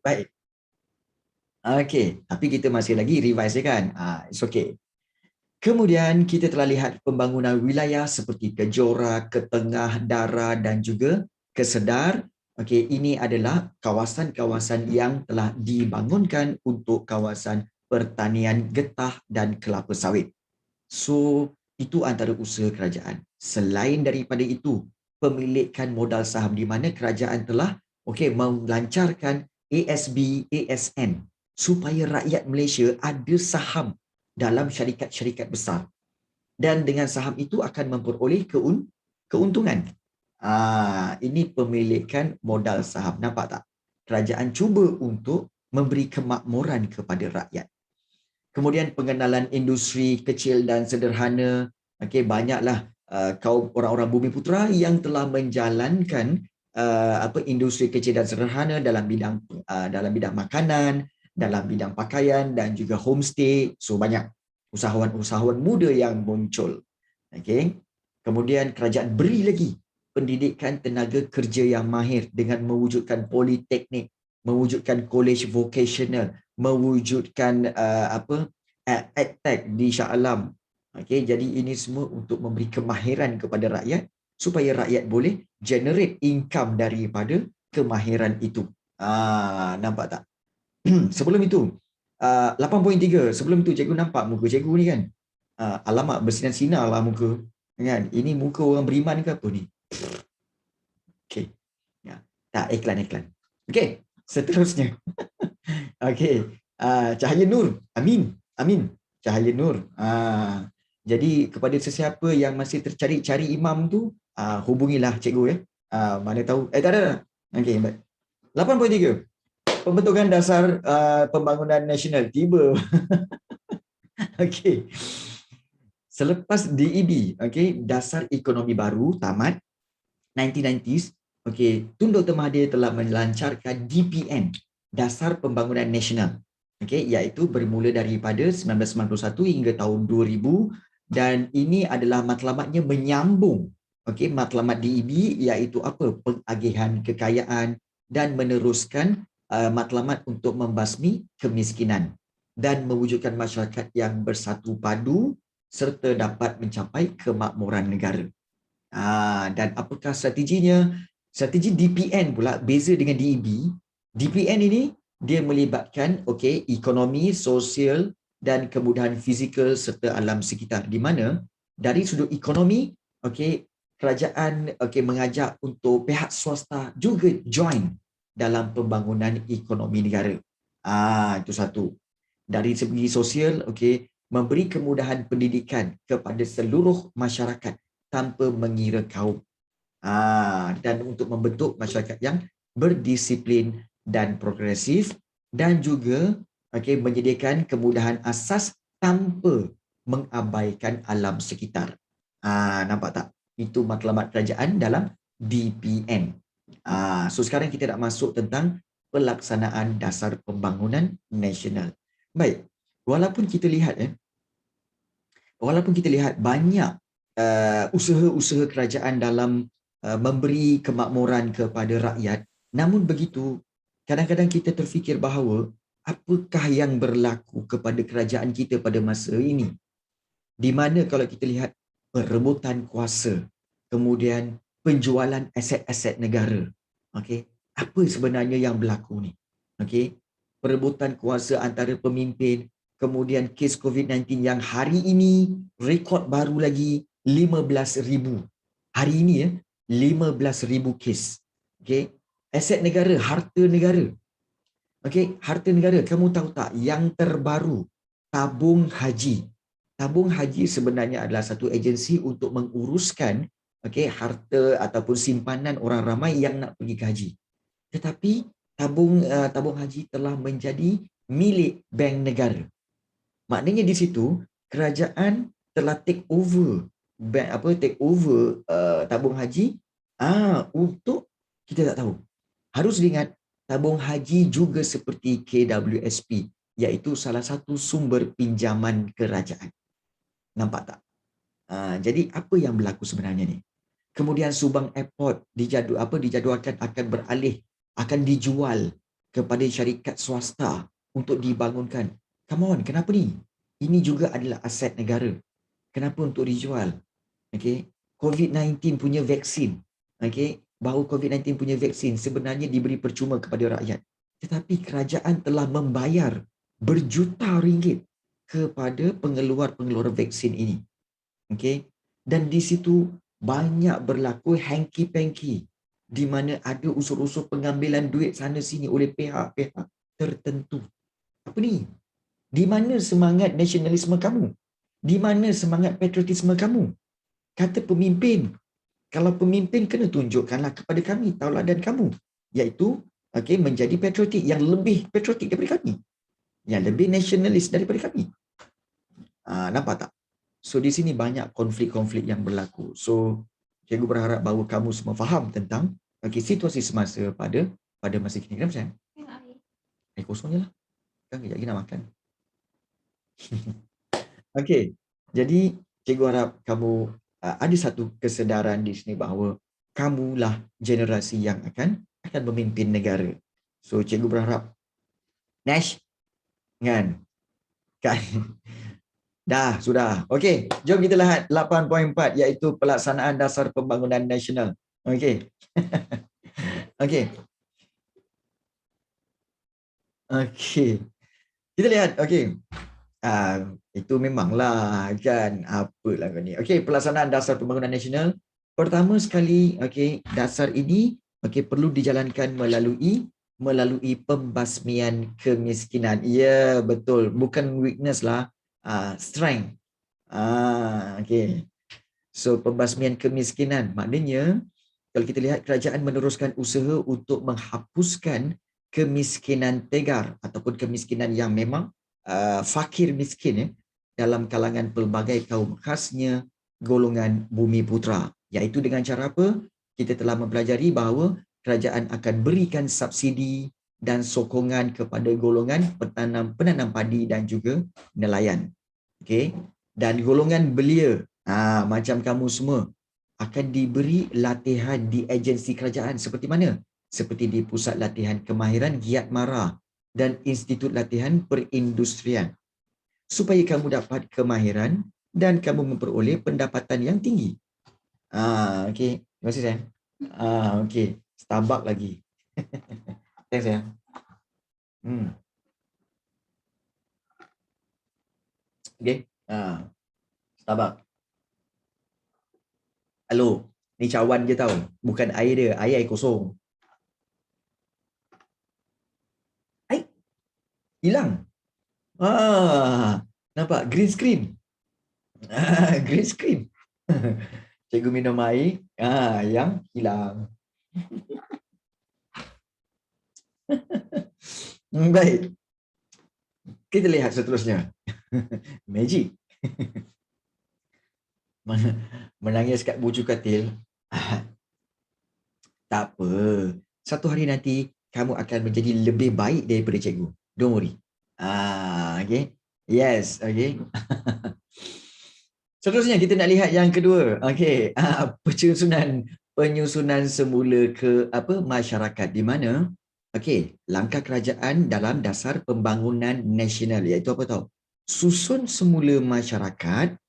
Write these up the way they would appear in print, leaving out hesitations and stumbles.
Baik. Okey, tapi kita masih lagi revise je kan? It's okay. Kemudian kita telah lihat pembangunan wilayah seperti ke Johor, ke Tengah, Dara dan juga ke Sedar. Okey, ini adalah kawasan-kawasan yang telah dibangunkan untuk kawasan pertanian getah dan kelapa sawit. So, itu antara usaha kerajaan. Selain daripada itu, pemilikan modal saham di mana kerajaan telah melancarkan ASB, ASN supaya rakyat Malaysia ada saham dalam syarikat-syarikat besar. Dan dengan saham itu akan memperoleh keuntungan. Ini pemilikan modal saham. Nampak tak? Kerajaan cuba untuk memberi kemakmuran kepada rakyat. Kemudian pengenalan industri kecil dan sederhana. Banyaklah kaum orang-orang Bumiputera yang telah menjalankan industri kecil dan sederhana dalam bidang makanan, dalam bidang pakaian dan juga homestay. So banyak usahawan-usahawan muda yang muncul. Kemudian kerajaan beri lagi pendidikan tenaga kerja yang mahir dengan mewujudkan politeknik, mewujudkan college vocational, mewujudkan edtech di Shah Alam. Jadi ini semua untuk memberi kemahiran kepada rakyat supaya rakyat boleh generate income daripada kemahiran itu. Nampak tak? Sebelum itu, 8.3. Sebelum itu cikgu nampak muka cikgu ni kan? Alamak, bersinar-sinar lah muka. Kan? Ini muka orang beriman ke apa ni? Okey. Ya. Tak, iklan. Okey, seterusnya. Okey. Cahaya Nur. Amin. Cahaya Nur. Jadi kepada sesiapa yang masih tercari-cari imam tu, hubungilah cikgu ya. Mana tahu. Tak ada. Okey, baik. 8.3. Pembentukan dasar pembangunan nasional tiba. Okey. Selepas DEB, dasar ekonomi baru tamat 1990s, Tun Dr. Mahathir telah melancarkan DPN, Dasar Pembangunan Nasional. Iaitu bermula daripada 1991 hingga tahun 2000 dan ini adalah matlamatnya menyambung matlamat DEB iaitu apa? Pengagihan kekayaan dan meneruskan matlamat untuk membasmi kemiskinan dan mewujudkan masyarakat yang bersatu padu serta dapat mencapai kemakmuran negara. Dan apakah strateginya? Strategi DPN pula beza dengan DEB. DPN ini dia melibatkan ekonomi, sosial dan kemudahan fizikal serta alam sekitar. Di mana dari sudut ekonomi, kerajaan mengajak untuk pihak swasta juga join dalam pembangunan ekonomi negara. Itu satu. Dari segi sosial, memberi kemudahan pendidikan kepada seluruh masyarakat tanpa mengira kaum. Dan untuk membentuk masyarakat yang berdisiplin dan progresif dan juga menyediakan kemudahan asas tanpa mengabaikan alam sekitar. Nampak tak? Itu matlamat kerajaan dalam DPN. So sekarang kita nak masuk tentang pelaksanaan dasar pembangunan nasional. Baik, walaupun kita lihat banyak usaha-usaha kerajaan dalam memberi kemakmuran kepada rakyat, namun begitu, kadang-kadang kita terfikir bahawa apakah yang berlaku kepada kerajaan kita pada masa ini? Di mana kalau kita lihat perebutan kuasa, kemudian penjualan aset-aset negara. Apa sebenarnya yang berlaku ni? Perebutan kuasa antara pemimpin, kemudian kes COVID-19 yang hari ini rekod baru lagi 15,000. Hari ini 15,000 kes. Aset negara, harta negara. Harta negara, kamu tahu tak yang terbaru tabung haji. Tabung haji sebenarnya adalah satu agensi untuk menguruskan harta ataupun simpanan orang ramai yang nak pergi ke haji. Tetapi tabung haji telah menjadi milik bank negara. Maknanya di situ kerajaan telah take over tabung haji untuk kita tak tahu. Harus diingat tabung haji juga seperti KWSP iaitu salah satu sumber pinjaman kerajaan. Nampak tak? Jadi apa yang berlaku sebenarnya ni? Kemudian Subang Airport dijadualkan akan beralih, akan dijual kepada syarikat swasta untuk dibangunkan. Come on, kenapa ni? Ini juga adalah aset negara. Kenapa untuk dijual? Okay. COVID-19 punya vaksin. Okay. Bahawa COVID-19 punya vaksin sebenarnya diberi percuma kepada rakyat. Tetapi kerajaan telah membayar berjuta ringgit kepada pengeluar-pengeluar vaksin ini. Okay. Dan di situ banyak berlaku hanky-panky di mana ada unsur-unsur pengambilan duit sana sini oleh pihak-pihak tertentu. Apa ni? Di mana semangat nasionalisme kamu? Di mana semangat patriotisme kamu? Kata pemimpin. Kalau pemimpin kena tunjukkanlah kepada kami tauladan kamu, iaitu menjadi patriotik, yang lebih patriotik daripada kami, yang lebih nasionalis daripada kami. Nampak tak? So di sini banyak konflik-konflik yang berlaku. So cikgu berharap bahawa kamu semua faham tentang situasi semasa pada masa kini. Kenapa sayang? Air kosong je lah. Kan kejap lagi nak makan. Okey. Jadi cikgu harap kamu ada satu kesedaran di sini bahawa kamulah generasi yang akan memimpin negara. So cikgu berharap Nash kan dah sudah. Okey, jom kita lihat 8.4 iaitu pelaksanaan dasar pembangunan nasional. Okey. Okey. Okey. Kita lihat, okey. Itu memanglah kan apalah kau ni. Okey, pelaksanaan dasar pembangunan nasional. Pertama sekali, okey, dasar ini perlu dijalankan melalui pembasmian kemiskinan. Ya, betul. Bukan weakness lah, strength. Okey. So pembasmian kemiskinan maknanya kalau kita lihat kerajaan meneruskan usaha untuk menghapuskan kemiskinan tegar ataupun kemiskinan yang memang fakir miskin dalam kalangan pelbagai kaum, khasnya golongan bumi putra. Iaitu dengan cara apa? Kita telah mempelajari bahawa kerajaan akan berikan subsidi dan sokongan kepada golongan penanam padi dan juga nelayan. Okey. Dan golongan belia, macam kamu semua, akan diberi latihan di agensi kerajaan seperti mana? Seperti di Pusat Latihan Kemahiran Giat Mara dan Institut Latihan Perindustrian. Supaya kamu dapat kemahiran dan kamu memperoleh pendapatan yang tinggi. Okey. Terima kasih, sayang. Okey. Starbucks lagi. Thanks, sayang. Okey. Starbucks. Hello. Ni cawan je tau. Bukan air dia. Air kosong. Air. Hilang. Nampak? Green screen. Green screen. Cikgu minum air. Yang hilang. Baik. Kita lihat seterusnya. Magic. Menangis kat bucu katil. Tak apa. Satu hari nanti kamu akan menjadi lebih baik daripada cikgu. Don't worry. Okay. Yes. Okay. Seterusnya kita nak lihat yang kedua. Okay. Penyusunan semula ke masyarakat, di mana langkah kerajaan dalam dasar pembangunan nasional iaitu apa tahu? Susun semula masyarakat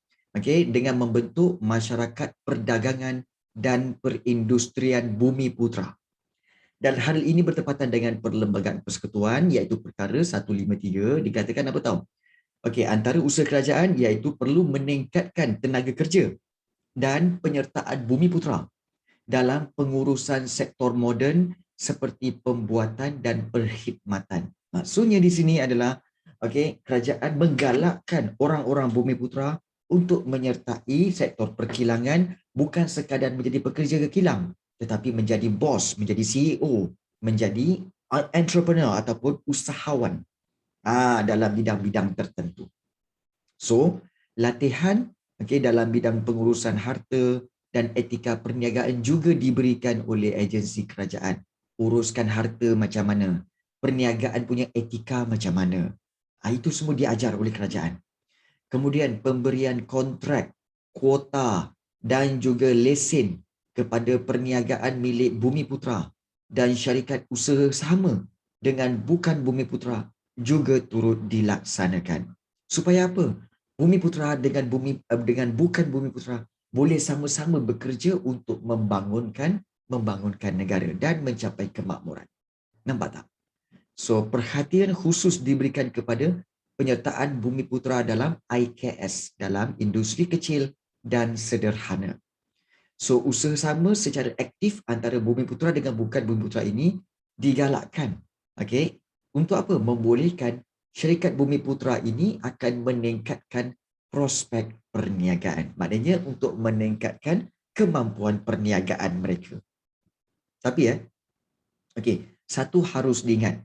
dengan membentuk masyarakat perdagangan dan perindustrian bumi putra. Dan hal ini bertepatan dengan Perlembagaan Persekutuan iaitu perkara 153, dikatakan apa tahu? Antara usaha kerajaan iaitu perlu meningkatkan tenaga kerja dan penyertaan bumi putra dalam pengurusan sektor moden seperti pembuatan dan perkhidmatan. Maksudnya di sini adalah kerajaan menggalakkan orang-orang bumi putra untuk menyertai sektor perkilangan, bukan sekadar menjadi pekerja ke kilang, tetapi menjadi bos, menjadi CEO, menjadi entrepreneur ataupun usahawan dalam bidang-bidang tertentu. So, latihan dalam bidang pengurusan harta dan etika perniagaan juga diberikan oleh agensi kerajaan. Uruskan harta macam mana, perniagaan punya etika macam mana. Itu semua diajar oleh kerajaan. Kemudian pemberian kontrak, kuota dan juga lesen kepada perniagaan milik bumi putra dan syarikat usaha sama dengan bukan Bumi Putra juga turut dilaksanakan. Supaya apa? Bumi Putra dengan bukan Bumi Putra boleh sama-sama bekerja untuk membangunkan negara dan mencapai kemakmuran. Nampak tak? So, perhatian khusus diberikan kepada penyertaan Bumi Putra dalam IKS, dalam industri kecil dan sederhana. So, usaha sama secara aktif antara Bumi Putra dengan bukan Bumi Putra ini digalakkan. Okay? Untuk apa? Membolehkan syarikat Bumi Putra ini akan meningkatkan prospek perniagaan. Maknanya untuk meningkatkan kemampuan perniagaan mereka. Tapi satu harus diingat.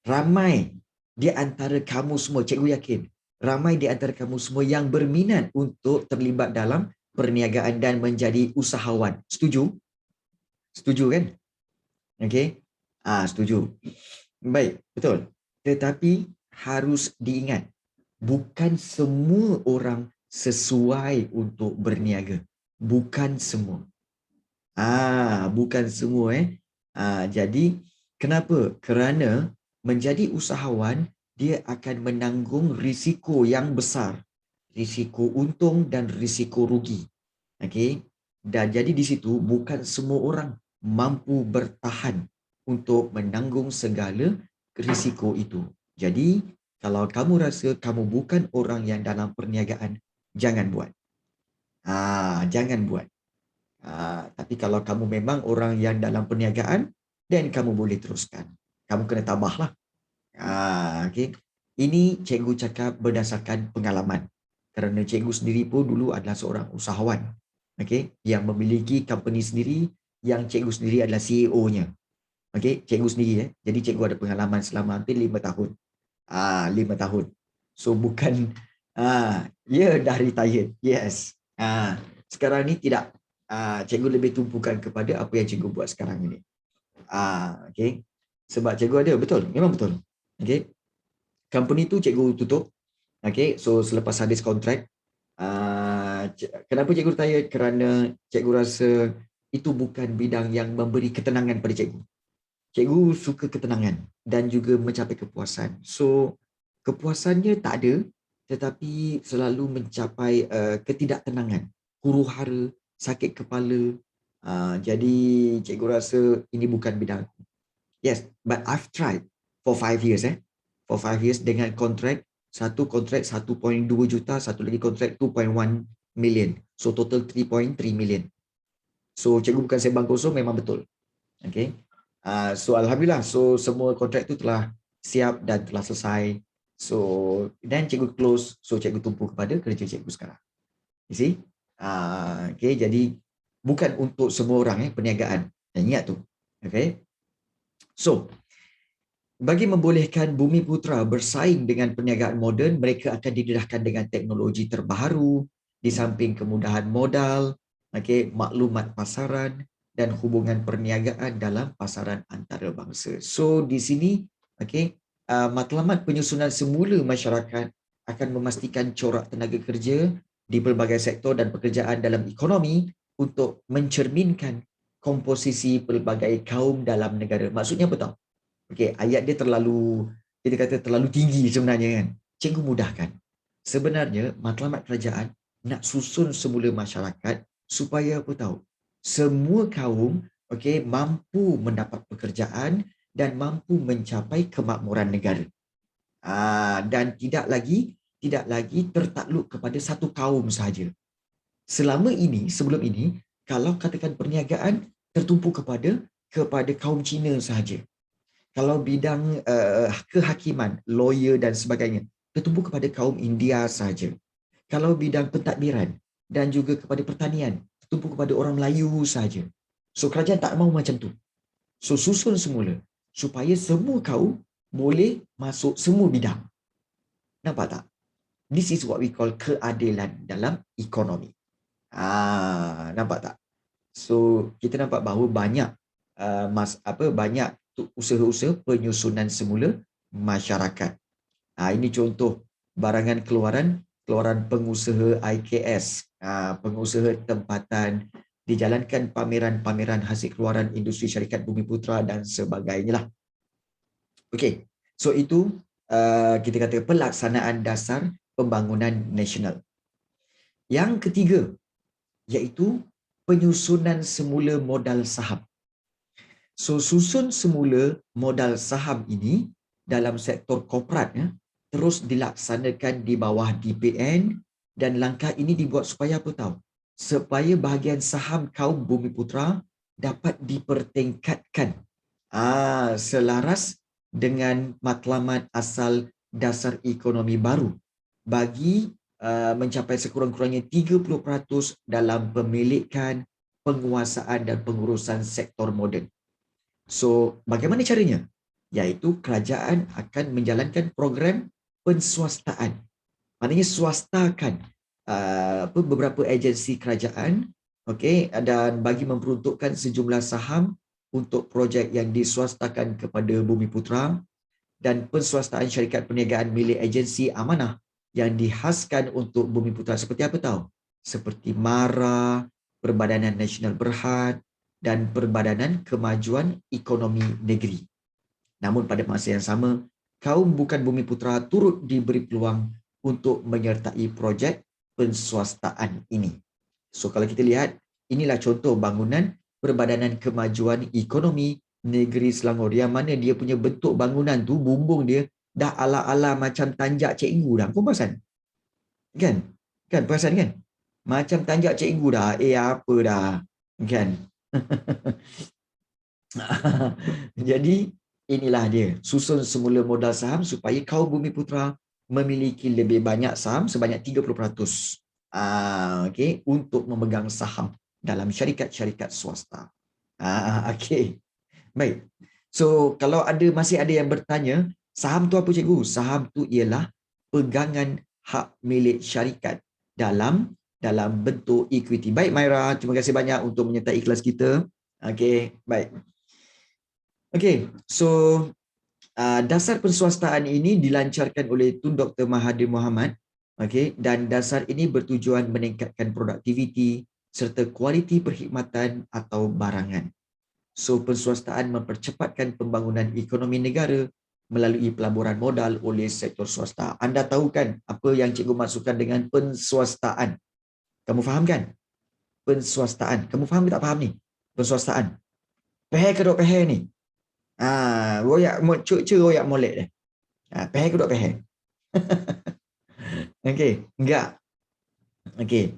Ramai di antara kamu semua, cikgu yakin, ramai di antara kamu semua yang berminat untuk terlibat dalam perniagaan dan menjadi usahawan. Setuju? Setuju kan? Setuju. Baik, betul. Tetapi harus diingat, bukan semua orang sesuai untuk berniaga. Bukan semua. Bukan semua. Jadi, kenapa? Kerana menjadi usahawan, dia akan menanggung risiko yang besar. Risiko untung dan risiko rugi. Dan jadi di situ bukan semua orang mampu bertahan untuk menanggung segala risiko itu. Jadi, kalau kamu rasa kamu bukan orang yang dalam perniagaan, jangan buat. Jangan buat. Tapi kalau kamu memang orang yang dalam perniagaan, dan kamu boleh teruskan. Kamu kena tambahlah. Ini cikgu cakap berdasarkan pengalaman. Kerana cikgu sendiri pun dulu adalah seorang usahawan. Yang memiliki company sendiri, yang cikgu sendiri adalah CEO-nya. Cikgu sendiri. Jadi cikgu ada pengalaman selama hampir 5 tahun. 5 tahun. So bukan, dah retired. Yes. Sekarang ni tidak. Cikgu lebih tumpukan kepada apa yang cikgu buat sekarang ini. Sebab cikgu ada, betul, memang betul. Company tu cikgu tutup. So selepas habis kontrak, kenapa cikgu retire? Kerana cikgu rasa itu bukan bidang yang memberi ketenangan pada cikgu. Cikgu suka ketenangan dan juga mencapai kepuasan. So kepuasannya tak ada, tetapi selalu mencapai ketidaktenangan, huru-hara, sakit kepala. Jadi cikgu rasa ini bukan bidang aku. Yes, but I've tried for 5 years. For 5 years dengan kontrak, satu kontrak 1.2 juta, satu lagi kontrak 2.1 million. So total 3.3 million. So cikgu bukan sembang kosong, memang betul. So Alhamdulillah, so semua kontrak itu telah siap dan telah selesai. So dan cikgu close, so cikgu tumpu kepada kerja cikgu sekarang. You see? Jadi bukan untuk semua orang perniagaan. Ingat tu. So bagi membolehkan Bumi Putra bersaing dengan perniagaan moden, mereka akan didedahkan dengan teknologi terbaru, di samping kemudahan modal, maklumat pasaran dan hubungan perniagaan dalam pasaran antarabangsa. So di sini, matlamat penyusunan semula masyarakat akan memastikan corak tenaga kerja di pelbagai sektor dan pekerjaan dalam ekonomi untuk mencerminkan komposisi pelbagai kaum dalam negara. Maksudnya apa tahu? Ayat dia kita kata terlalu tinggi sebenarnya kan. Cikgu mudahkan. Sebenarnya matlamat kerajaan nak susun semula masyarakat supaya apa tahu? Semua kaum mampu mendapat pekerjaan dan mampu mencapai kemakmuran negara. Dan tidak lagi tertakluk kepada satu kaum sahaja. Sebelum ini, kalau katakan perniagaan tertumpu kepada kaum Cina sahaja. Kalau bidang kehakiman, lawyer dan sebagainya, tertumpu kepada kaum India sahaja. Kalau bidang pentadbiran dan juga kepada pertanian, tertumpu kepada orang Melayu sahaja. So kerajaan tak mahu macam tu. So susun semula supaya semua kaum boleh masuk semua bidang. Nampak tak? This is what we call keadilan dalam ekonomi. Nampak tak? So kita nampak bahawa banyak banyak usaha-usaha penyusunan semula masyarakat. Ini contoh barangan keluaran pengusaha IKS, pengusaha tempatan, dijalankan pameran-pameran hasil keluaran industri syarikat Bumi Putra dan sebagainya lah. Okey. So itu kita kata pelaksanaan dasar pembangunan nasional. Yang ketiga iaitu penyusunan semula modal saham. So susun semula modal saham ini dalam sektor korporat terus dilaksanakan di bawah DPN, dan langkah ini dibuat supaya apa tahu? Supaya bahagian saham kaum Bumiputera dapat dipertingkatkan selaras dengan matlamat asal dasar ekonomi baru bagi mencapai sekurang-kurangnya 30% dalam pemilikan, penguasaan dan pengurusan sektor moden. So, bagaimana caranya? Iaitu kerajaan akan menjalankan program penswastaan. Maknanya swastakan beberapa agensi kerajaan, okey, dan bagi memperuntukkan sejumlah saham untuk projek yang diswastakan kepada Bumiputera, dan penswastaan syarikat perniagaan milik agensi amanah yang dihaskan untuk Bumiputera seperti apa tahu? Seperti MARA, Perbadanan Nasional Berhad dan Perbadanan Kemajuan Ekonomi Negeri. Namun pada masa yang sama, kaum bukan Bumiputera turut diberi peluang untuk menyertai projek penswastaan ini. So kalau kita lihat, inilah contoh bangunan Perbadanan Kemajuan Ekonomi Negeri Selangor yang mana dia punya bentuk bangunan tu, bumbung dia dah ala-ala macam tanjak cikgu dah. Kau perasan? Kan? Kan perasan kan? Macam tanjak cikgu dah. Apa dah? Kan? Jadi inilah dia, susun semula modal saham supaya kaum Bumiputera memiliki lebih banyak saham sebanyak 30%. Okey, untuk memegang saham dalam syarikat-syarikat swasta. Okey. Baik. So kalau masih ada yang bertanya, saham tu apa cikgu? Saham tu ialah pegangan hak milik syarikat dalam bentuk equity. Baik Maira, terima kasih banyak untuk menyertai kelas kita. Okey, baik. Okey, so dasar penswastaan ini dilancarkan oleh Tun Dr. Mahathir Mohamad, dan dasar ini bertujuan meningkatkan produktiviti serta kualiti perkhidmatan atau barangan. So penswastaan mempercepatkan pembangunan ekonomi negara melalui pelaburan modal oleh sektor swasta. Anda tahu kan apa yang cikgu maksudkan dengan penswastaan? Kamu faham kan? Penswastaan. Kamu faham ke tak faham ni? Penswastaan. Pehe ke dok pehe ni? Royak cuk royak molek dah. Pehe ke dok pehe? Okey, enggak. Okey.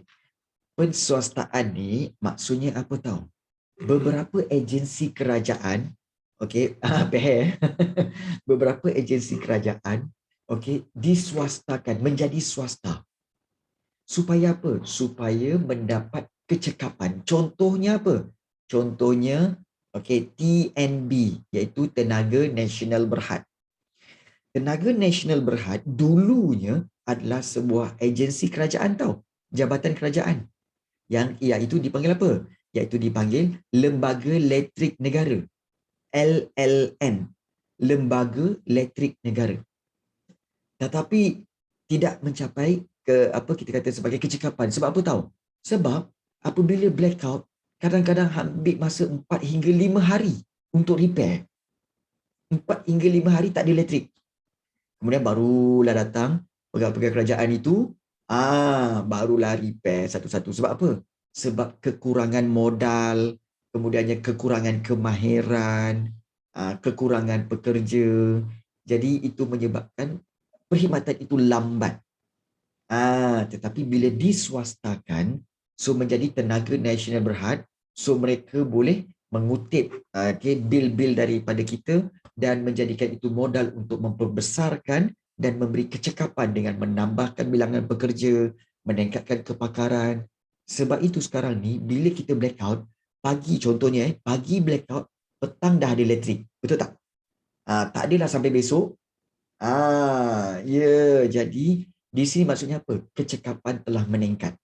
Penswastaan ni maksudnya apa tahu? Beberapa agensi kerajaan, okey, pehe. Beberapa agensi kerajaan, okey, diswastakan menjadi swasta. Supaya apa? Supaya mendapat kecekapan. Contohnya apa? Contohnya, okey, TNB, iaitu Tenaga Nasional Berhad. Tenaga Nasional Berhad dulunya adalah sebuah agensi kerajaan tahu. Jabatan kerajaan. Yang iaitu dipanggil apa? Iaitu dipanggil Lembaga Elektrik Negara. LLN. Lembaga Elektrik Negara. Tetapi tidak mencapai apa kita kata sebagai kecekapan. Sebab apa tahu? Sebab apabila blackout, kadang-kadang ambil masa 4 hingga 5 hari untuk repair. 4 hingga 5 hari tak ada elektrik. Kemudian barulah datang pegawai-pegawai kerajaan itu, barulah repair satu-satu. Sebab apa? Sebab kekurangan modal, kemudiannya kekurangan kemahiran, kekurangan pekerja. Jadi itu menyebabkan perkhidmatan itu lambat. Tetapi bila diswastakan, so menjadi Tenaga Nasional Berhad, so mereka boleh mengutip bil-bil daripada kita dan menjadikan itu modal untuk memperbesarkan dan memberi kecekapan dengan menambahkan bilangan pekerja, meningkatkan kepakaran. Sebab itu sekarang ni bila kita blackout, pagi contohnya pagi blackout, petang dah ada elektrik. Betul tak? Tak adalah sampai besok. Jadi di sini maksudnya apa? Kecekapan telah meningkat.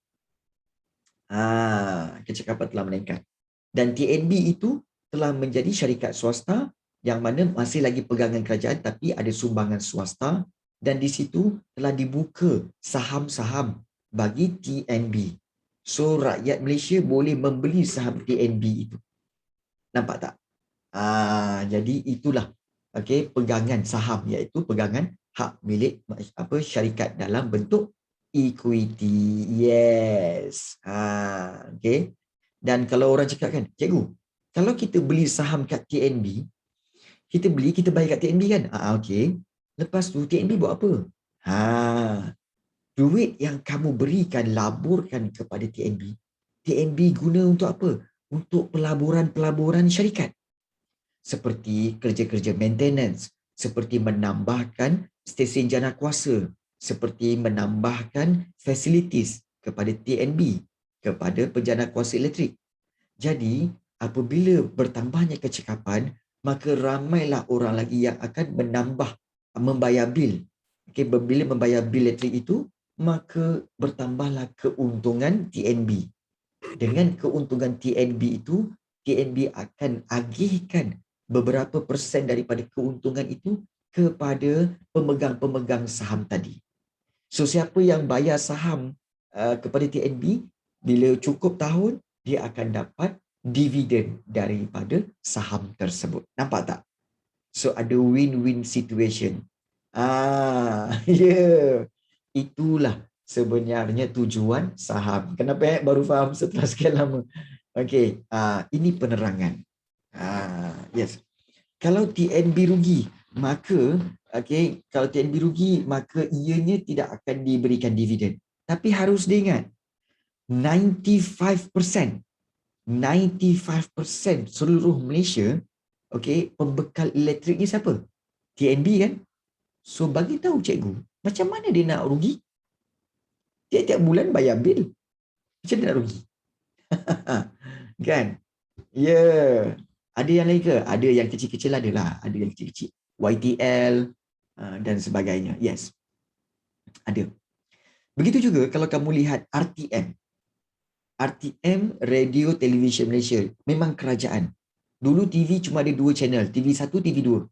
Kecekapan telah meningkat. Dan TNB itu telah menjadi syarikat swasta yang mana masih lagi pegangan kerajaan tapi ada sumbangan swasta, dan di situ telah dibuka saham-saham bagi TNB. So rakyat Malaysia boleh membeli saham TNB itu. Nampak tak? Jadi itulah okey, pegangan saham, iaitu pegangan hak milik syarikat dalam bentuk equity. Yes. Okey. Dan kalau orang cakap kan, cikgu, kalau kita beli saham kat TNB, kita bayar kat TNB kan? Okey. Lepas tu TNB buat apa? Ha, duit yang kamu berikan, laburkan kepada TNB, TNB guna untuk apa? Untuk pelaburan-pelaburan syarikat. Seperti kerja-kerja maintenance, seperti menambahkan stesen jana kuasa, seperti menambahkan facilities kepada TNB, kepada penjana kuasa elektrik. Jadi, apabila bertambahnya kecekapan, maka ramailah orang lagi yang akan membayar bil. Okay, bila membayar bil elektrik itu, maka bertambahlah keuntungan TNB. Dengan keuntungan TNB itu, TNB akan agihkan beberapa persen daripada keuntungan itu kepada pemegang-pemegang saham tadi. So, siapa yang bayar saham kepada TNB, bila cukup tahun, dia akan dapat dividen daripada saham tersebut. Nampak tak? So, ada win-win situation. Yeah. Itulah sebenarnya tujuan saham. Kenapa baru faham setelah sekian lama? Okey, ini penerangan. Yes. Kalau TNB rugi, maka kalau TNB rugi, maka ianya tidak akan diberikan dividen. Tapi harus diingat, 95% seluruh Malaysia, pembekal elektriknya siapa? TNB kan? So bagi tahu cikgu, macam mana dia nak rugi? Tiap-tiap bulan bayar bil. Macam mana nak rugi? Kan? Ya. Yeah. Ada yang lain ke? Ada yang kecil-kecil adalah. Ada yang kecil-kecil. YTL dan sebagainya. Yes. Ada. Begitu juga kalau kamu lihat RTM. RTM, Radio Television Malaysia. Memang kerajaan. Dulu TV cuma ada 2 channel. TV1, TV2.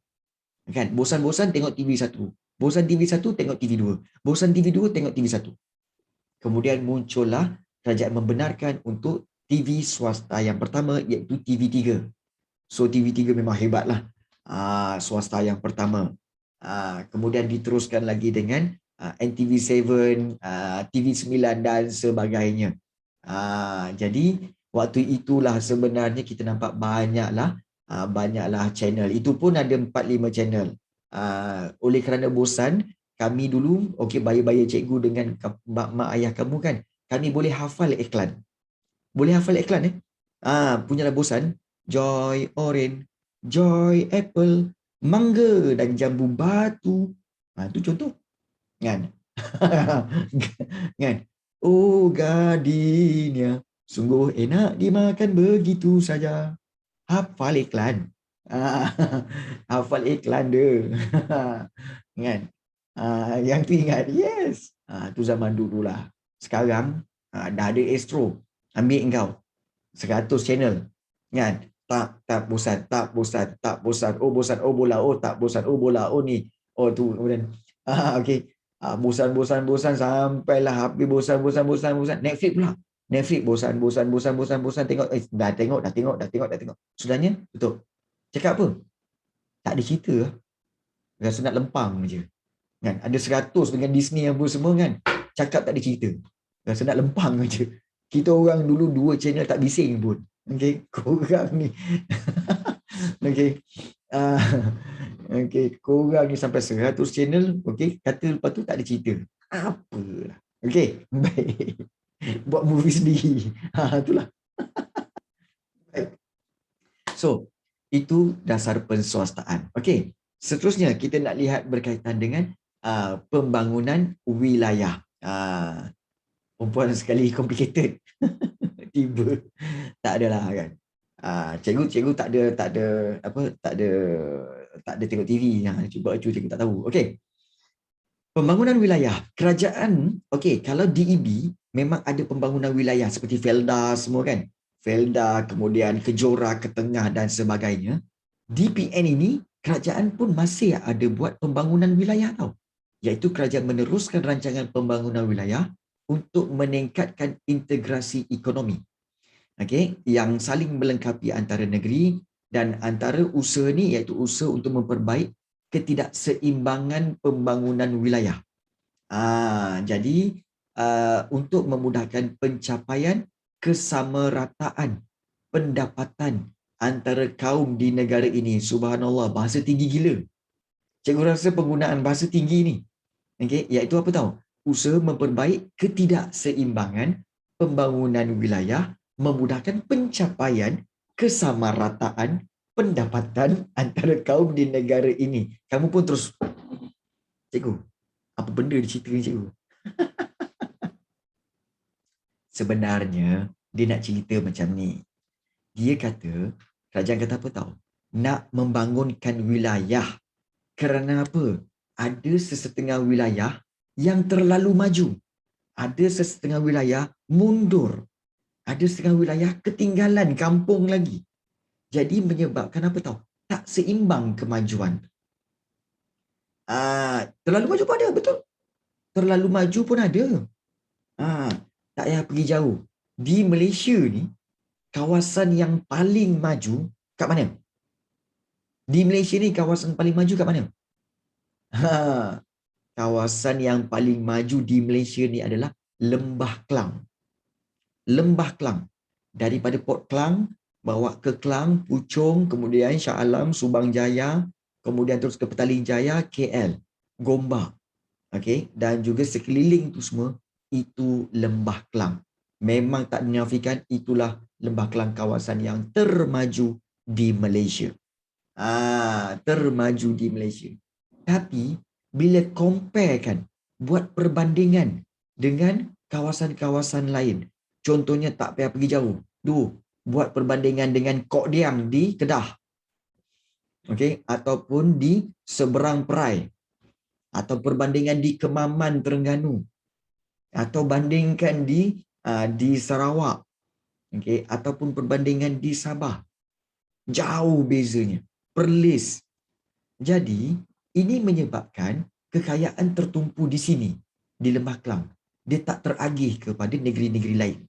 Kan? Bosan-bosan tengok TV1. Bosan TV1 tengok TV2. Bosan TV2 tengok TV1. Kemudian muncullah kerajaan membenarkan untuk TV swasta yang pertama, iaitu TV3. So TV3 memang hebatlah. Swasta yang pertama. Kemudian diteruskan lagi dengan NTV7, TV9 dan sebagainya. Jadi waktu itulah sebenarnya kita nampak banyaklah channel. Itu pun ada 4-5 channel. Oleh kerana bosan, kami dulu, bayar-bayar cikgu dengan mak ayah kamu kan, kami boleh hafal iklan. Boleh hafal iklan punyalah bosan. Joy Orange, Joy Apple, Mangga dan Jambu Batu. Itu contoh. Kan? Kan? Oh Gardenia, sungguh enak dimakan begitu saja. Hafal iklan. Hafal iklan dia. Kan? Yang tu ingat, yes. Tu zaman dululah. Sekarang dah ada Astro. Ambil engkau 100 channel. Kan? Tak bosan. Oh bosan, oh bola, oh tak bosan, oh bola, oh ni. Oh tu kemudian. Okey. Bosan sampailah habis bosan. Netflix pula. Netflix bosan tengok. Dah tengok. Sudahnya tutup. Cakap apa? Tak ada cerita. Rasa nak lempang je. Kan? Ada 100 dengan Disney apa semua kan. Cakap tak ada cerita. Rasa nak lempang je. Kita orang dulu 2 channel tak bising pun. Okey, korang ni. Okey. Korang ni sampai 100 channel, kata lepas tu tak ada cerita. Apalah. Okey, baik. Buat movie sendiri. Itulah. Baik. So, itu dasar penswastaan. Okey. Seterusnya kita nak lihat berkaitan dengan pembangunan wilayah. Perempuan sekali complicated. Tiba tak adalah kan. Cikgu tak ada tengok TV. Cuba cikgu tak tahu. Okey. Pembangunan wilayah. Kerajaan, kalau DEB memang ada pembangunan wilayah seperti Felda semua kan. Felda, kemudian Kejora, Ketengah dan sebagainya. DPN ini kerajaan pun masih ada buat pembangunan wilayah tau. Iaitu kerajaan meneruskan rancangan pembangunan wilayah untuk meningkatkan integrasi ekonomi. Yang saling melengkapi antara negeri Dan antara usaha ni iaitu usaha untuk memperbaik ketidakseimbangan pembangunan wilayah. Jadi untuk memudahkan pencapaian kesamarataan pendapatan antara kaum di negara ini. Subhanallah, bahasa tinggi gila. Cikgu rasa penggunaan bahasa tinggi ni, okay, iaitu apa tahu? Usaha memperbaik ketidakseimbangan pembangunan wilayah, memudahkan pencapaian kesamarataan pendapatan antara kaum di negara ini. Kamu pun terus, cikgu, apa benda dia cerita ni cikgu? Sebenarnya, dia nak cerita macam ni. Dia kata, kerajaan kata apa tahu? Nak membangunkan wilayah. Kerana apa? Ada sesetengah wilayah yang terlalu maju. Ada sesetengah wilayah mundur. Ada setengah wilayah ketinggalan kampung lagi. Jadi menyebabkan apa tahu? Tak seimbang kemajuan. Terlalu maju pun ada, betul. Terlalu maju pun ada. Tak payah pergi jauh. Di Malaysia ni, kawasan yang paling maju kat mana? Di Malaysia ni kawasan paling maju kat mana? Kawasan yang paling maju di Malaysia ni adalah Lembah Klang. Lembah Klang. Daripada Port Klang, bawa ke Klang, Puchong, kemudian Shah Alam, Subang Jaya, kemudian terus ke Petaling Jaya, KL, Gombak. Okay? Dan juga sekeliling tu semua, itu Lembah Klang. Memang tak dinafikan, itulah Lembah Klang kawasan yang termaju di Malaysia. Termaju di Malaysia. Tapi, bila compare kan, buat perbandingan dengan kawasan-kawasan lain. Contohnya tak payah pergi jauh. Buat perbandingan dengan Kok Diang di Kedah. Okay? Ataupun di seberang Perai. Atau perbandingan di Kemaman, Terengganu. Atau bandingkan di Sarawak. Okay? Ataupun perbandingan di Sabah. Jauh bezanya. Perlis. Jadi, ini menyebabkan kekayaan tertumpu di sini, di Lembah Klang. Dia tak teragih kepada negeri-negeri lain.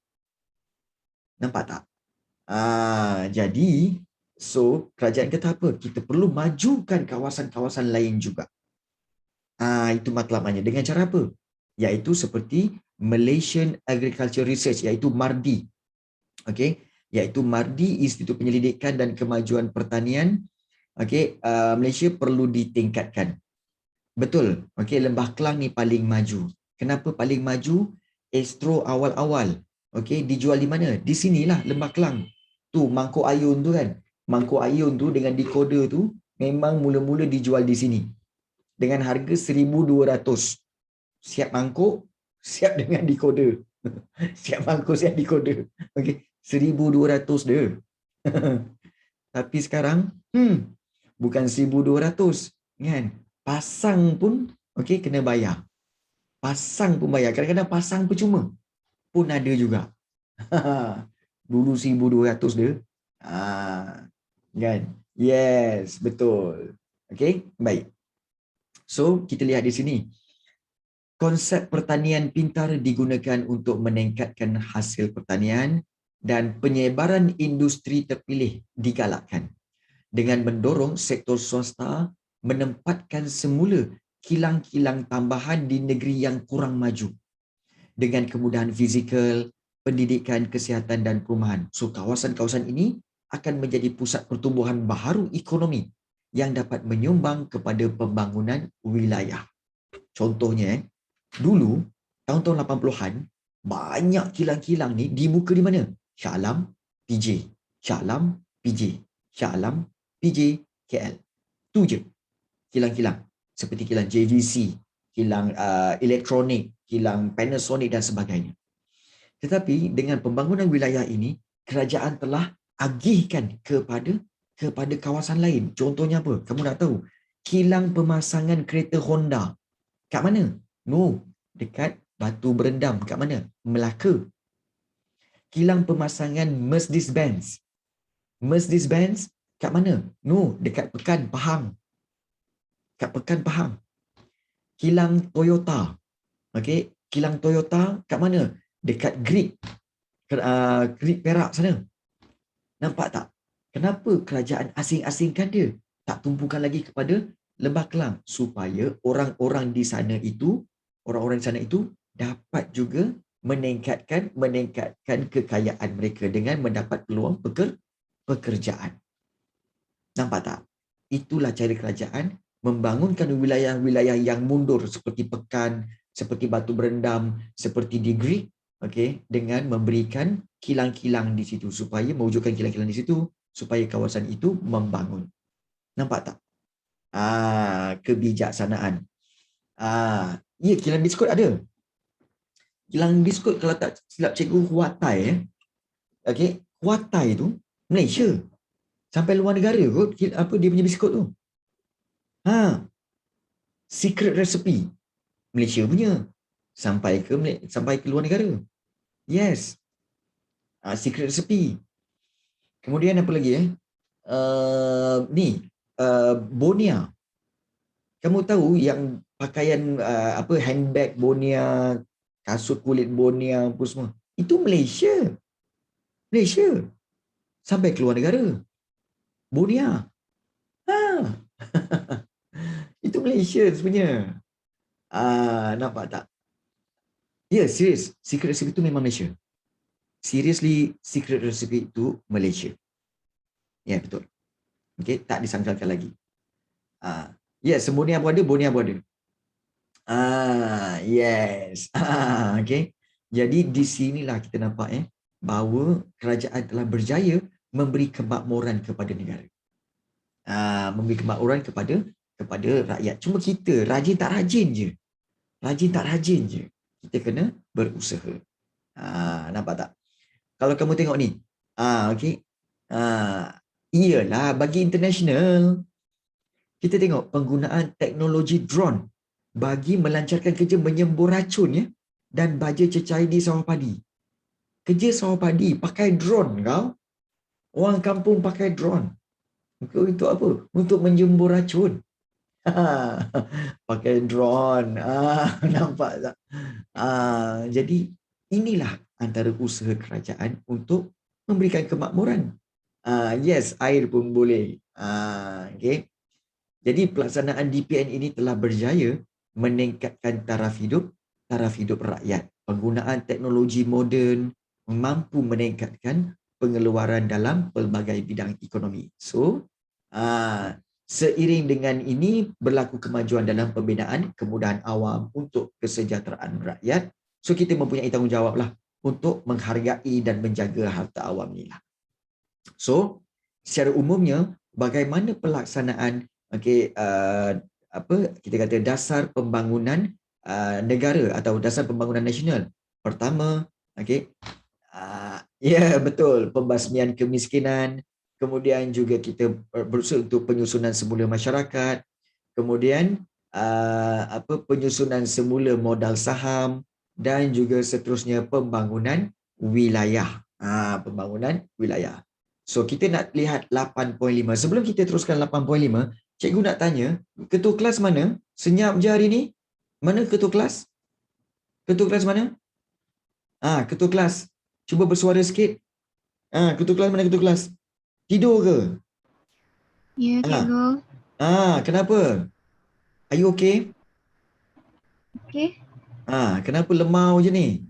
Nampak tak? Jadi, kerajaan kata apa? Kita perlu majukan kawasan-kawasan lain juga. Itu matlamannya. Dengan cara apa? Iaitu seperti Malaysian Agriculture Research, iaitu MARDI. Okay? Iaitu MARDI, Institut Penyelidikan dan Kemajuan Pertanian. Okay? Malaysia perlu ditingkatkan. Betul. Okay, Lembah Klang ni paling maju. Kenapa paling maju? Astro awal-awal. Okay, dijual di mana? Di sinilah Lembah Klang. Tu mangkuk ayun tu kan. Mangkuk ayun tu dengan decoder tu memang mula-mula dijual di sini. Dengan harga 1,200. Siap mangkuk, siap dengan decoder. Siap mangkuk, siap decoder. Okay, 1,200 dia. Tapi sekarang, bukan 1,200. Kan? Pasang pun okey kena bayar. Pasang pun bayar. Kadang-kadang pasang percuma pun ada juga. Dulu 1,200 dia. Kan? Yes, betul. Okey, baik. So, kita lihat di sini. Konsep pertanian pintar digunakan untuk meningkatkan hasil pertanian dan penyebaran industri terpilih digalakkan dengan mendorong sektor swasta menempatkan semula kilang-kilang tambahan di negeri yang kurang maju dengan kemudahan fizikal, pendidikan, kesihatan dan perumahan. So, kawasan-kawasan ini akan menjadi pusat pertumbuhan baharu ekonomi yang dapat menyumbang kepada pembangunan wilayah. Contohnya, dulu, tahun-tahun 80-an, banyak kilang-kilang ni dibuka di mana? Shah Alam, PJ. Shah Alam, PJ. Shah Alam, PJ, KL. Tu je kilang-kilang. Seperti kilang JVC, kilang elektronik, kilang Panasonic dan sebagainya. Tetapi dengan pembangunan wilayah ini, kerajaan telah agihkan kepada kawasan lain. Contohnya apa? Kamu nak tahu? Kilang pemasangan kereta Honda. Kat mana? No, dekat Batu Berendam. Kat mana? Melaka. Kilang pemasangan Mercedes-Benz. Mercedes-Benz kat mana? No, dekat Pekan Pahang. Kat Pekan Pahang. Kilang Toyota. Okey, kilang Toyota kat mana? Dekat Grid. Grid Perak sana. Nampak tak? Kenapa kerajaan asing-asingkan dia? Tak tumpukan lagi kepada Lembah Kelang supaya orang-orang di sana itu, dapat juga meningkatkan kekayaan mereka dengan mendapat peluang pekerjaan. Nampak tak? Itulah cara kerajaan membangunkan wilayah-wilayah yang mundur seperti Pekan, seperti Batu Berendam, seperti di Greek, okey, dengan memberikan kilang-kilang di situ supaya mewujudkan kilang-kilang di situ supaya kawasan itu membangun. Nampak tak? Kebijaksanaan. Ya, kilang biskut ada. Kilang biskut kalau tak silap cikgu Huatai, okey, Huatai tu Malaysia. Sampai luar negara kot apa dia punya biskut tu. Secret recipe Malaysia punya sampai ke luar negara. Yes. Secret recipe. Kemudian apa lagi Bonia. Kamu tahu yang pakaian handbag Bonia, kasut kulit Bonia apa semua. Itu Malaysia. Malaysia. Sampai ke luar negara. Bonia. Itu Malaysia sebenarnya. Nampak tak? Ya, serius. Secret recipe itu memang Malaysia. Seriously, secret recipe itu Malaysia. Ya, betul. Okay, tak disangkalkan lagi. Yes, Bonia pun ada, Bonia pun ada. Yes. Okay. Jadi di sinilah kita nampak bahawa kerajaan telah berjaya memberi kemakmuran kepada negara. Memberi kemakmuran kepada rakyat. Cuma kita rajin tak rajin je. Rajin tak rajin je. Kita kena berusaha. Nampak tak? Kalau kamu tengok ni, okay. Iyalah bagi international. Kita tengok penggunaan teknologi drone bagi melancarkan kerja menyembur racun dan baja cecair di sawah padi. Kerja sawah padi pakai drone kau. Orang kampung pakai drone. Untuk apa? Untuk menjembur racun. Pakai drone. Nampak tak? Jadi inilah antara usaha kerajaan untuk memberikan kemakmuran. Yes, air pun boleh. Okay. Jadi pelaksanaan DPN ini telah berjaya meningkatkan taraf hidup rakyat. Penggunaan teknologi moden mampu meningkatkan pengeluaran dalam pelbagai bidang ekonomi. So, seiring dengan ini berlaku kemajuan dalam pembinaan kemudahan awam untuk kesejahteraan rakyat. So, kita mempunyai tanggungjawablah untuk menghargai dan menjaga harta awam ni lah. So, secara umumnya bagaimana pelaksanaan kita kata dasar pembangunan negara atau dasar pembangunan nasional. Pertama, betul, pembasmian kemiskinan, kemudian juga kita berusaha untuk penyusunan semula masyarakat, kemudian penyusunan semula modal saham dan juga seterusnya pembangunan wilayah. Pembangunan wilayah. So kita nak lihat 8.5. Sebelum kita teruskan 8.5, cikgu nak tanya, ketua kelas mana? Senyap je hari ni? Mana ketua kelas? Ketua kelas mana? Ketua kelas. Cuba bersuara sikit. Ketua kelas mana ketua kelas? Tidur ke? Ya, cikgu. Kenapa? Are you okay? Okay. Kenapa lemau je ni?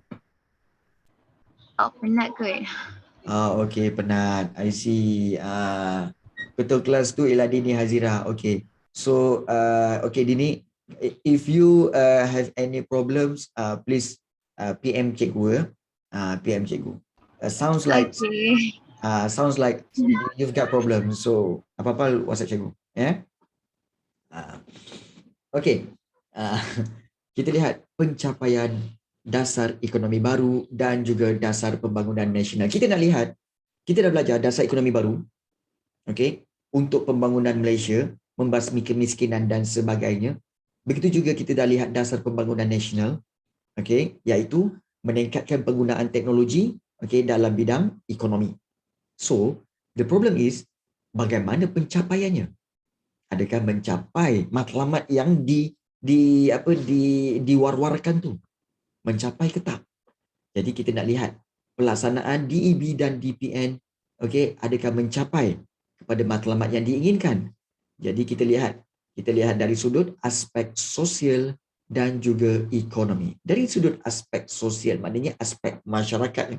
Penat kot. Okay, penat. I see. Ketua kelas tu ialah Dini Hazira. Okay. So, okay Dini, if you have any problems, please PM cikgu. PM cikgu. Sounds like you've got problems. So, apa-apa WhatsApp cikgu. Yeah? Okay. Kita lihat pencapaian dasar ekonomi baru dan juga dasar pembangunan nasional. Kita nak lihat, kita dah belajar dasar ekonomi baru, okay, untuk pembangunan Malaysia, membasmi kemiskinan dan sebagainya. Begitu juga kita dah lihat dasar pembangunan nasional, okay, iaitu meningkatkan penggunaan teknologi, okay, dalam bidang ekonomi. So, the problem is, bagaimana pencapaiannya? Adakah mencapai matlamat yang diwar-warkan tu? Mencapai ke tak? Jadi kita nak lihat pelaksanaan DEB dan DPN, okay, adakah mencapai kepada matlamat yang diinginkan. Jadi kita lihat dari sudut aspek sosial dan juga ekonomi. Dari sudut aspek sosial, maknanya aspek masyarakat.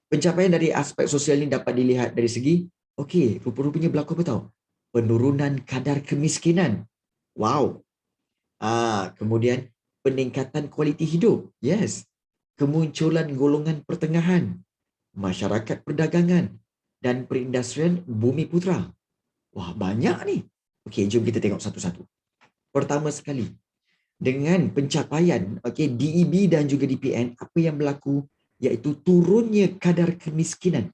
Pencapaian dari aspek sosial ini dapat dilihat dari segi, okey, rupa-rupanya berlaku apa tahu? Penurunan kadar kemiskinan. Wow. Kemudian peningkatan kualiti hidup. Yes. Kemunculan golongan pertengahan, masyarakat perdagangan dan perindustrian bumi putra. Wah, banyak ni. Okey, jom kita tengok satu-satu. Pertama sekali, dengan pencapaian DEB dan juga DPN, apa yang berlaku iaitu turunnya kadar kemiskinan.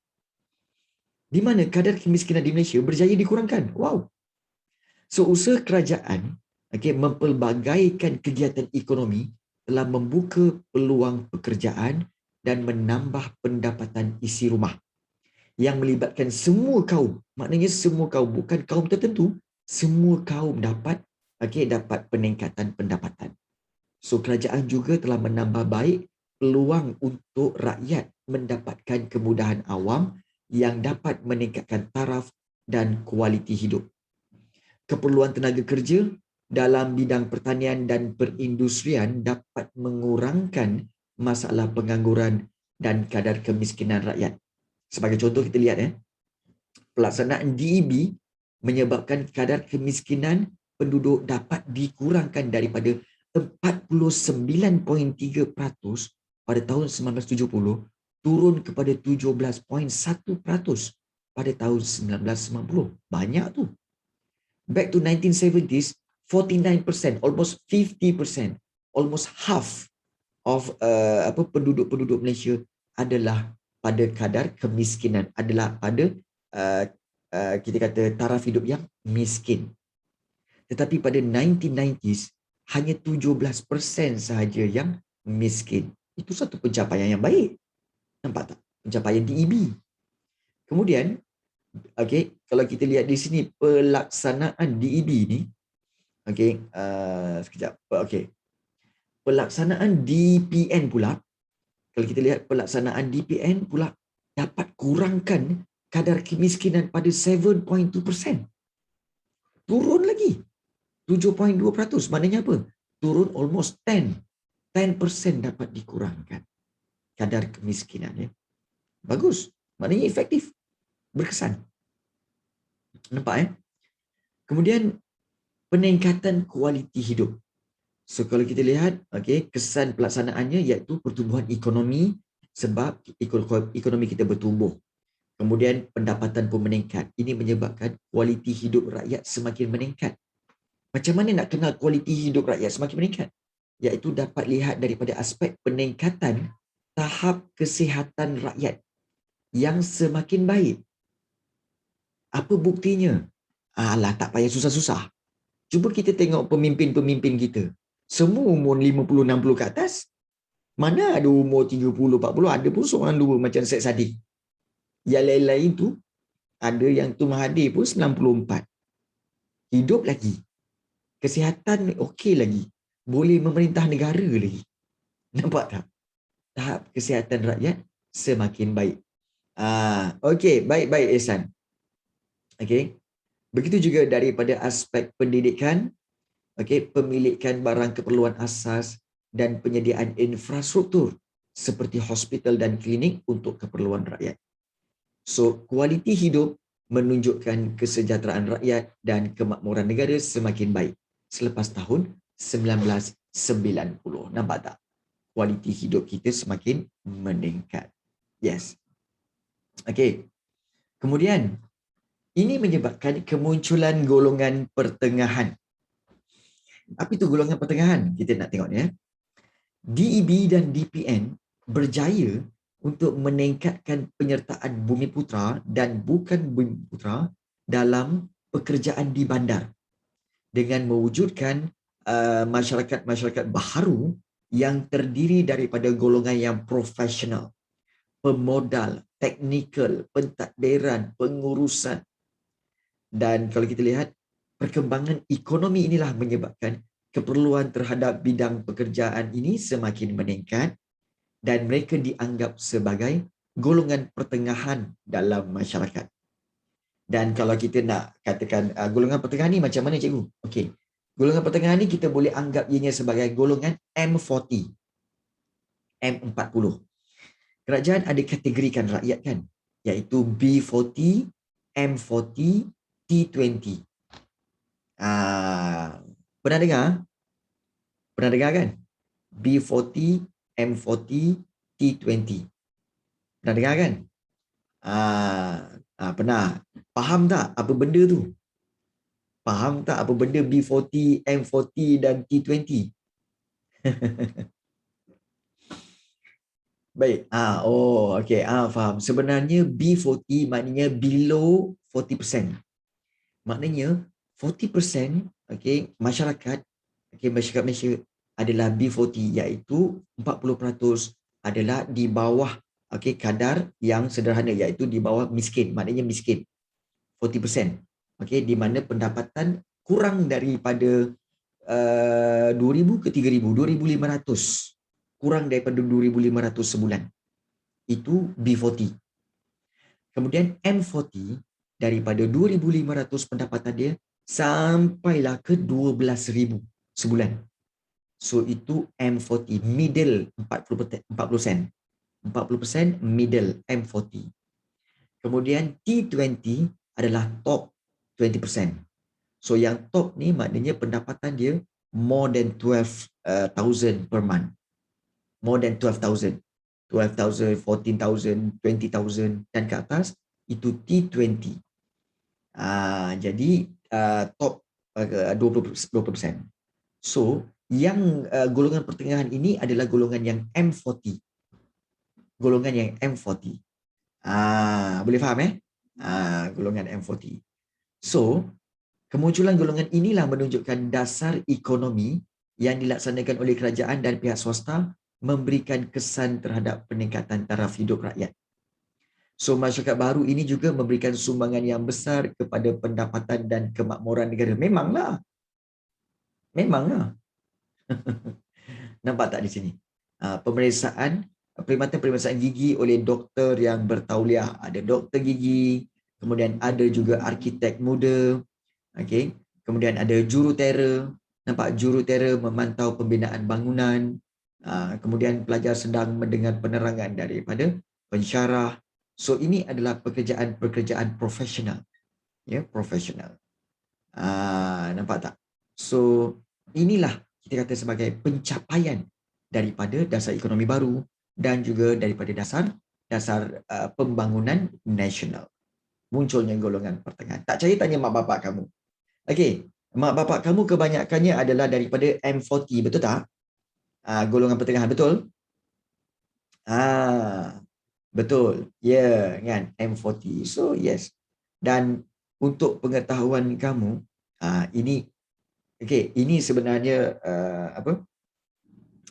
Di mana kadar kemiskinan di Malaysia berjaya dikurangkan. Wow. So, usaha kerajaan mempelbagaikan kegiatan ekonomi telah membuka peluang pekerjaan dan menambah pendapatan isi rumah yang melibatkan semua kaum. Maknanya semua kaum, bukan kaum tertentu. Semua kaum dapat peningkatan pendapatan. So, kerajaan juga telah menambah baik peluang untuk rakyat mendapatkan kemudahan awam yang dapat meningkatkan taraf dan kualiti hidup. Keperluan tenaga kerja dalam bidang pertanian dan perindustrian dapat mengurangkan masalah pengangguran dan kadar kemiskinan rakyat. Sebagai contoh kita lihat pelaksanaan DEB menyebabkan kadar kemiskinan penduduk dapat dikurangkan daripada 49.3% pada tahun 1970 turun kepada 17.1% pada tahun 1990. Banyak tu. Back to 1970s, 49%, almost 50%, almost half of penduduk-penduduk Malaysia adalah pada kadar kemiskinan, adalah pada kita kata taraf hidup yang miskin. Tetapi pada 1990s, hanya 17% sahaja yang miskin. Itu satu pencapaian yang baik. Nampak tak? Pencapaian DEB. Kemudian, kalau kita lihat di sini pelaksanaan DEB ni, sekejap. Pelaksanaan DPN pula, kalau kita lihat pelaksanaan DPN pula dapat kurangkan kadar kemiskinan pada 7.2%. Turun lagi. 7.2%. Maknanya apa? Turun almost 10% dapat dikurangkan kadar kemiskinan. Bagus. Maknanya efektif. Berkesan. Nampak Kemudian peningkatan kualiti hidup. So kalau kita lihat kesan pelaksanaannya iaitu pertumbuhan ekonomi sebab ekonomi kita bertumbuh. Kemudian pendapatan pun meningkat. Ini menyebabkan kualiti hidup rakyat semakin meningkat. Macam mana nak kenal kualiti hidup rakyat semakin meningkat? Iaitu dapat lihat daripada aspek peningkatan tahap kesihatan rakyat yang semakin baik. Apa buktinya? Alah, tak payah susah-susah. Cuba kita tengok pemimpin-pemimpin kita. Semua umur 50-60 ke atas. Mana ada umur 30-40, ada pun seorang dua macam Syed Saddiq. Yang lain-lain tu, ada yang tu Mahathir pun 94. Hidup lagi. Kesihatan okey lagi. Boleh memerintah negara lagi. Nampak tak? Tahap kesihatan rakyat semakin baik. Okey, baik-baik Ehsan. Okey. Begitu juga daripada aspek pendidikan, pemilikan barang keperluan asas dan penyediaan infrastruktur seperti hospital dan klinik untuk keperluan rakyat. So, kualiti hidup menunjukkan kesejahteraan rakyat dan kemakmuran negara semakin baik selepas tahun 1990. Nampak tak? Kualiti hidup kita semakin meningkat. Yes. Okey. Kemudian, ini menyebabkan kemunculan golongan pertengahan. Apa itu golongan pertengahan? Kita nak tengok ni. DEB dan DPN berjaya untuk meningkatkan penyertaan bumi putra dan bukan bumi putra dalam pekerjaan di bandar dengan mewujudkan masyarakat-masyarakat baharu yang terdiri daripada golongan yang profesional, pemodal, teknikal, pentadbiran, pengurusan. Dan kalau kita lihat, perkembangan ekonomi inilah menyebabkan keperluan terhadap bidang pekerjaan ini semakin meningkat dan mereka dianggap sebagai golongan pertengahan dalam masyarakat. Dan kalau kita nak katakan golongan pertengahan ni macam mana cikgu? Okey. Golongan pertengahan ni kita boleh anggap ianya sebagai golongan M40. M40. Kerajaan ada kategorikan rakyat kan? Iaitu B40, M40, T20. Pernah dengar? Pernah dengar kan? B40, M40, T20. Pernah dengar kan? Pernah. Faham tak apa benda tu? Faham tak apa benda B40, M40 dan T20? Baik. Okey. Faham. Sebenarnya B40 maknanya below 40%. Maknanya 40%, okey, masyarakat, okey, masyarakat Malaysia adalah B40, iaitu 40% adalah di bawah, okey, kadar yang sederhana, iaitu di bawah miskin. Maknanya miskin. 40%. Okey, di mana pendapatan kurang daripada 2,000 ke 3,000, 2,500. Kurang daripada 2,500 sebulan. Itu B40. Kemudian M40, daripada 2,500 pendapatan dia sampailah ke 12,000 sebulan. So itu M40, middle 40%. 40% middle M40. Kemudian T20 adalah top 20%. So yang top ni maknanya pendapatan dia more than 12,000 per month. More than 12,000. 12,000, 14,000, 20,000 dan ke atas itu T20. Jadi top 20%. So yang golongan pertengahan ini adalah golongan yang M40. Golongan yang M40. Boleh faham golongan M40. So kemunculan golongan inilah menunjukkan dasar ekonomi yang dilaksanakan oleh kerajaan dan pihak swasta memberikan kesan terhadap peningkatan taraf hidup rakyat. So masyarakat baru ini juga memberikan sumbangan yang besar kepada pendapatan dan kemakmuran negara. Memanglah. Memanglah. Nampak tak di sini? Perkhidmatan gigi oleh doktor yang bertauliah. Ada doktor gigi, kemudian ada juga arkitek muda, okey. Kemudian ada jurutera. Nampak jurutera memantau pembinaan bangunan. Kemudian pelajar sedang mendengar penerangan daripada pensyarah. So ini adalah pekerjaan profesional. Ya, profesional. Nampak tak? So inilah kita kata sebagai pencapaian daripada dasar ekonomi baru dan juga daripada dasar pembangunan nasional. Munculnya golongan pertengahan. Tak percaya tanya mak bapak kamu. Okey, mak bapak kamu kebanyakannya adalah daripada M40, betul tak? Golongan pertengahan, betul? Betul. Ya, kan? M40. So, yes. Dan untuk pengetahuan kamu, ini ini sebenarnya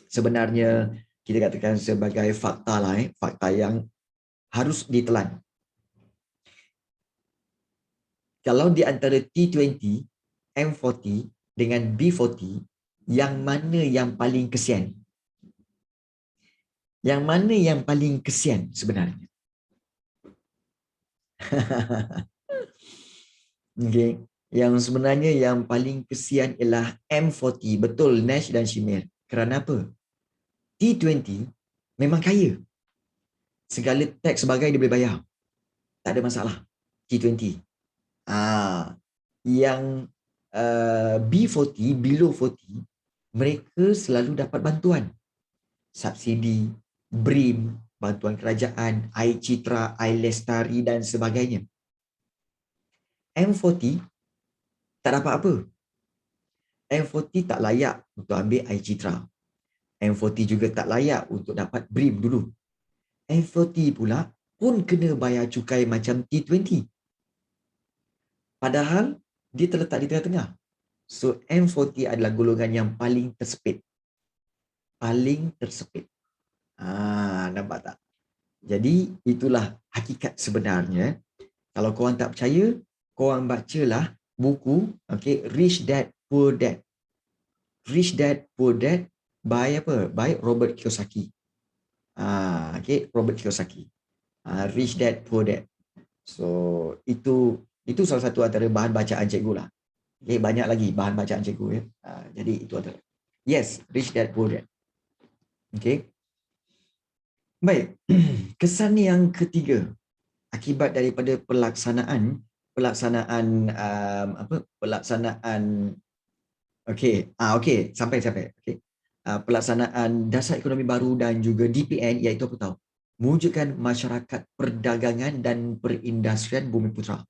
sebenarnya kita katakan sebagai fakta lah, fakta yang harus ditelan. Kalau di antara T20, M40 dengan B40, yang mana yang paling kesian? Yang mana yang paling kesian sebenarnya? Okay. Yang sebenarnya yang paling kesian ialah M40. Betul, Nash dan Shimir. Kerana apa? T20 memang kaya. Segala teks sebagai dia boleh bayar. Tak ada masalah. T20. Yang B40, below 40, mereka selalu dapat bantuan. Subsidi, BRIM, bantuan kerajaan, Air Citra, Air Lestari dan sebagainya. M40 tak dapat apa. M40 tak layak untuk ambil Air Citra. M40 juga tak layak untuk dapat BRIM dulu. M40 pula pun kena bayar cukai macam T20. Padahal dia terletak di tengah-tengah. So M40 adalah golongan yang paling tersepit. Paling tersepit. Nampak tak? Jadi itulah hakikat sebenarnya. Kalau korang tak percaya, korang bacalah buku, Rich Dad Poor Dad. Rich Dad Poor Dad by apa? By Robert Kiyosaki. Robert Kiyosaki. Rich Dad Poor Dad. So itu Itu salah satu antara bahan bacaan cikgu lah. Okay, banyak lagi bahan bacaan cikgu ya. Jadi itu adalah yes, Rich Dad Poor Dad. Okay. Baik. Kesan yang ketiga, akibat daripada pelaksanaan okey. Okey, sampai. Okey. Pelaksanaan dasar ekonomi baru dan juga DPN, iaitu apa tahu? Mewujudkan masyarakat perdagangan dan perindustrian Bumiputera.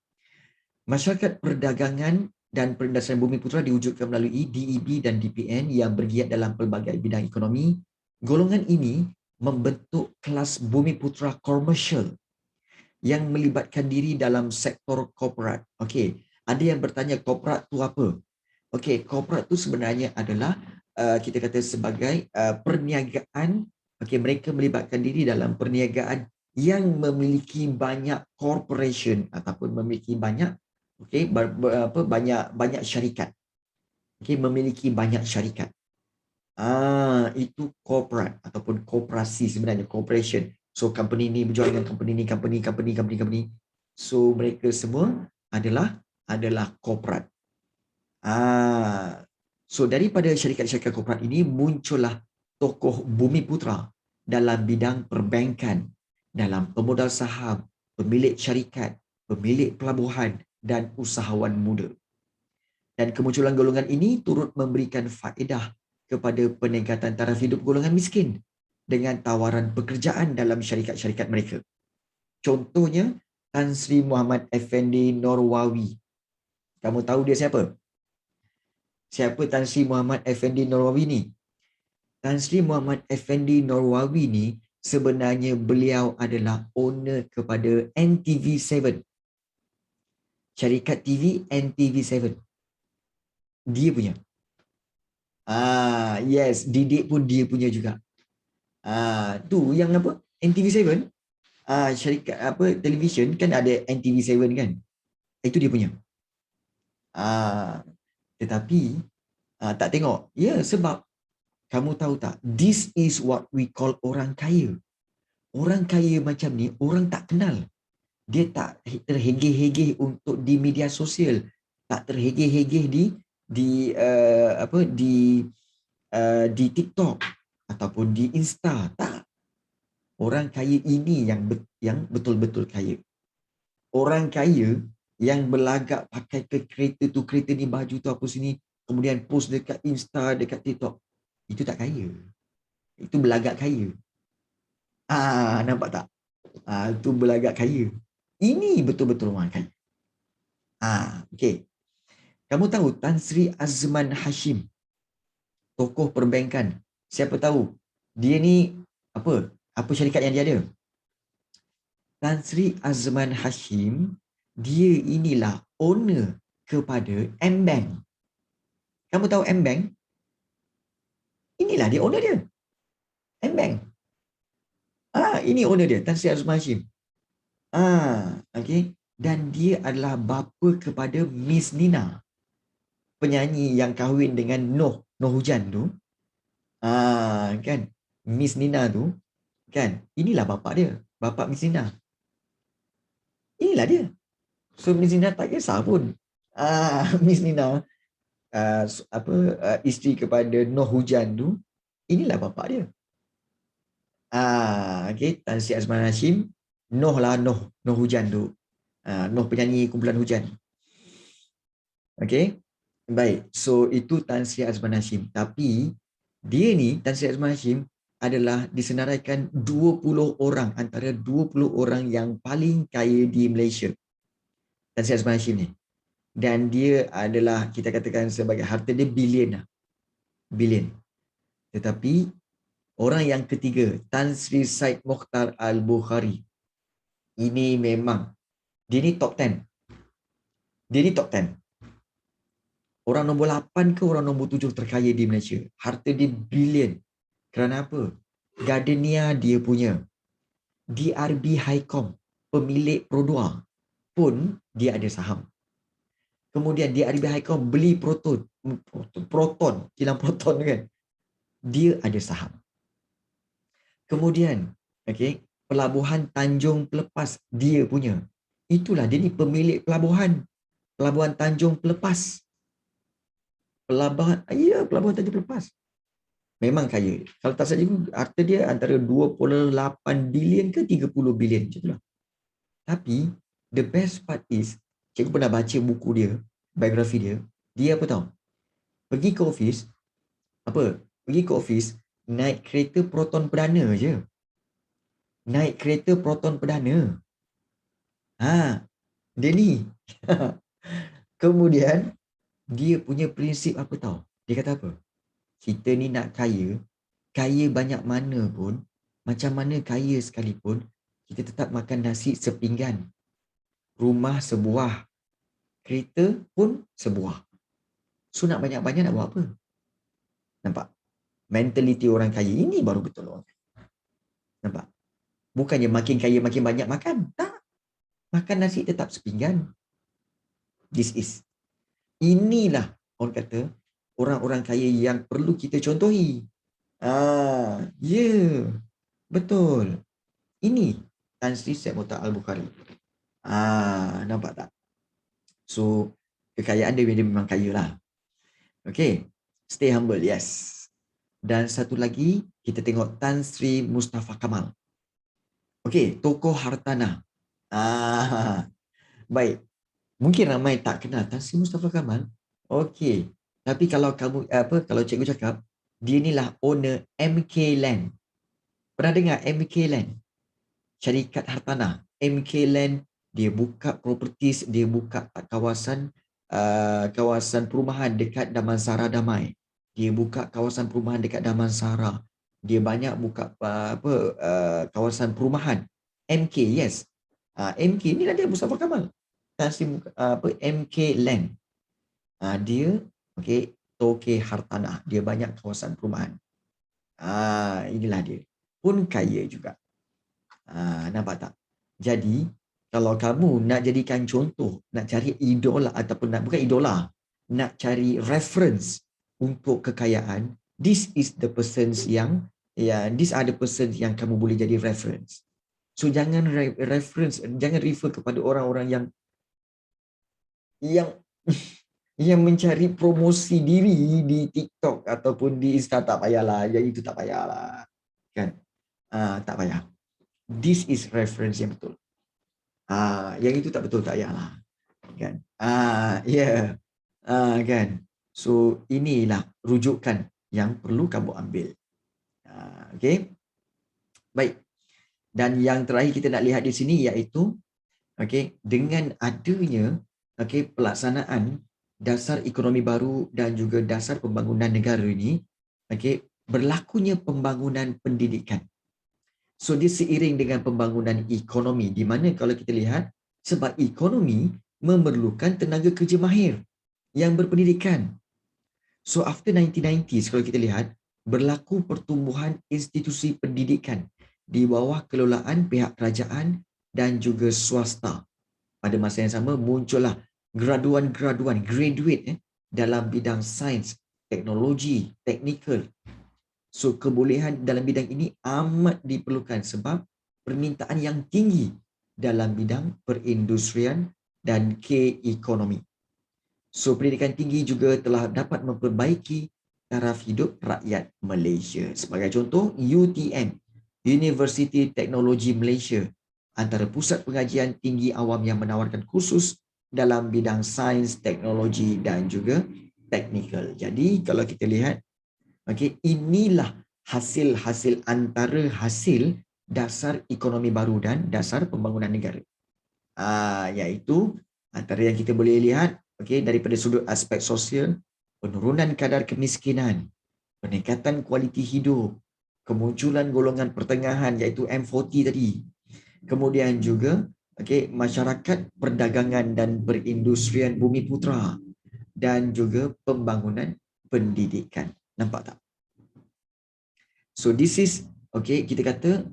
Masyarakat perdagangan dan perindustrian Bumiputera diwujudkan melalui DEB dan DPN yang bergiat dalam pelbagai bidang ekonomi. Golongan ini membentuk kelas Bumiputera komersial yang melibatkan diri dalam sektor korporat. Okey, ada yang bertanya korporat tu apa? Okey, korporat tu sebenarnya adalah kita kata sebagai perniagaan. Okey, mereka melibatkan diri dalam perniagaan yang memiliki banyak corporation ataupun memiliki banyak banyak syarikat. Okey, memiliki banyak syarikat. Itu corporate ataupun koperasi sebenarnya, corporation. So company ni berjual dengan company ni, company. So mereka semua adalah corporate. So daripada syarikat-syarikat korporat ini muncullah tokoh Bumiputera dalam bidang perbankan, dalam pemodal saham, pemilik syarikat, pemilik pelabuhan dan usahawan muda. Dan kemunculan golongan ini turut memberikan faedah kepada peningkatan taraf hidup golongan miskin dengan tawaran pekerjaan dalam syarikat-syarikat mereka. Contohnya Tan Sri Muhammad Effendi Norwawi. Kamu tahu dia siapa? Siapa Tan Sri Muhammad Effendi Norwawi ni? Tan Sri Muhammad Effendi Norwawi ni sebenarnya beliau adalah owner kepada NTV7. Syarikat TV NTV7. Dia punya. Yes, Didik pun dia punya juga. Tu yang apa? NTV7. Syarikat apa televisyen kan ada NTV7 kan? Itu dia punya. Tetapi tak tengok. Ya, sebab kamu tahu tak? This is what we call orang kaya. Orang kaya macam ni orang tak kenal. Dia tak terhegeh-hegeh untuk di media sosial, tak terhegeh-hegeh di TikTok ataupun di Insta, tak. Orang kaya ini yang betul-betul kaya. Orang kaya yang berlagak pakai ke kereta ni, baju tu apa sini, kemudian post dekat Insta, dekat TikTok, itu tak kaya. Itu berlagak kaya. Nampak tak? Itu berlagak kaya. Ini betul-betul orang kaya. Okey. Kamu tahu Tan Sri Azman Hashim, tokoh perbankan. Siapa tahu? Dia ni apa? Apa syarikat yang dia ada? Tan Sri Azman Hashim, dia inilah owner kepada M-Bank. Kamu tahu M-Bank? Inilah dia owner dia. M-Bank. Ini owner dia, Tan Sri Azman Hashim. Okey. Dan dia adalah bapa kepada Miss Nina, penyanyi yang kahwin dengan Noh Hujan tu. Kan? Miss Nina tu, kan? Inilah bapa dia, bapa Miss Nina. Inilah dia. So Miss Nina tak kisah pun. Miss Nina isteri kepada Noh Hujan tu, inilah bapa dia. Okey, Tan Sri Azman Hashim, Noh Hujan tu. Noh penyanyi kumpulan hujan. Okey. Baik. So itu Tan Sri Azman Hashim. Tapi dia ni, Tan Sri Azman Hashim, adalah disenaraikan 20 orang antara 20 orang yang paling kaya di Malaysia. Tan Sri Azman Hashim ni. Dan dia adalah, kita katakan sebagai harta dia bilion. Bilion. Tetapi orang yang ketiga, Tan Sri Said Mokhtar Al-Bukhari. Ini memang, dia ni top 10. Dia ni top 10. Orang nombor 8 ke orang nombor 7 terkaya di Malaysia. Harta dia bilion. Kerana apa? Gardenia dia punya. DRB Highcom, pemilik Produa pun dia ada saham. Kemudian DRB Highcom beli Proton, kilang Proton kan. Dia ada saham. Kemudian, okey, Pelabuhan Tanjung Pelepas dia punya. Itulah dia ni pemilik pelabuhan. Pelabuhan Tanjung Pelepas. Pelabuhan Tanjung Pelepas. Memang kaya. Kalau tak saja harta dia antara 28 bilion ke 30 bilion macam itulah. Tapi the best part is, cikgu pernah baca buku dia, biografi dia. Dia apa tahu? Pergi ke office, apa? Pergi ke office naik kereta Proton perdana je. Naik kereta Proton perdana. Dia ni. Kemudian dia punya prinsip apa tahu? Dia kata apa? Kita ni nak kaya, kaya banyak mana pun, macam mana kaya sekalipun, kita tetap makan nasi sepinggan. Rumah sebuah, kereta pun sebuah. So nak banyak-banyak nak buat apa? Nampak? Mentaliti orang kaya ini baru betul orang kaya. Nampak? Bukannya makin kaya makin banyak makan. Tak. Makan nasi tetap sepinggan. Inilah orang kata orang-orang kaya yang perlu kita contohi. Betul. Ini Tan Sri Syed Mokhtar Al-Bukhari. Nampak tak? So, kekayaan dia memang kaya lah. Okay. Stay humble, yes. Dan satu lagi, kita tengok Tan Sri Mustafa Kamal. Okay, tokoh hartanah. Baik. Mungkin ramai tak kenal Tan Sri Mustafa Kamal. Okay. Tapi kalau kalau cikgu cakap, dia inilah owner MK Land. Pernah dengar MK Land? Syarikat hartanah. MK Land, dia buka properties, dia buka kawasan perumahan dekat Damansara Damai. Dia buka kawasan perumahan dekat Damansara. Dia banyak buka kawasan perumahan. MK, yes. MK ni lah dia Mustafa Kamal. MK Land. Dia toke hartanah. Dia banyak kawasan perumahan. Inilah dia. Pun kaya juga. Nampak tak? Jadi, kalau kamu nak jadikan contoh, nak cari idola ataupun bukan idola, nak cari reference untuk kekayaan, these are the persons yang kamu boleh jadi reference. So jangan jangan refer kepada orang-orang yang yang mencari promosi diri di TikTok ataupun di Insta. Tak payahlah, yang itu tak payahlah. Kan? Tak payah. This is reference yang betul. Yang itu tak betul, tak payahlah. Kan? Kan? So inilah rujukan yang perlu kamu ambil. Okay? Baik. Dan yang terakhir kita nak lihat di sini iaitu dengan adanya pelaksanaan dasar ekonomi baru dan juga dasar pembangunan negara ini, berlakunya pembangunan pendidikan. So dia seiring dengan pembangunan ekonomi, di mana kalau kita lihat, sebab ekonomi memerlukan tenaga kerja mahir yang berpendidikan. So after 1990s, kalau kita lihat, berlaku pertumbuhan institusi pendidikan di bawah kelolaan pihak kerajaan dan juga swasta. Pada masa yang sama, muncullah graduate dalam bidang sains, teknologi, teknikal. So kebolehan dalam bidang ini amat diperlukan sebab permintaan yang tinggi dalam bidang perindustrian dan keekonomi. So pendidikan tinggi juga telah dapat memperbaiki taraf hidup rakyat Malaysia. Sebagai contoh, UTM, University Teknologi Malaysia, antara pusat pengajian tinggi awam yang menawarkan kursus dalam bidang sains, teknologi dan juga teknikal. Jadi kalau kita lihat, inilah hasil-hasil antara hasil dasar ekonomi baru dan dasar pembangunan negara. Iaitu antara yang kita boleh lihat daripada sudut aspek sosial, penurunan kadar kemiskinan, peningkatan kualiti hidup, kemunculan golongan pertengahan iaitu M40 tadi. Kemudian juga masyarakat perdagangan dan perindustrian bumi putra dan juga pembangunan pendidikan. Nampak tak? So this is kita kata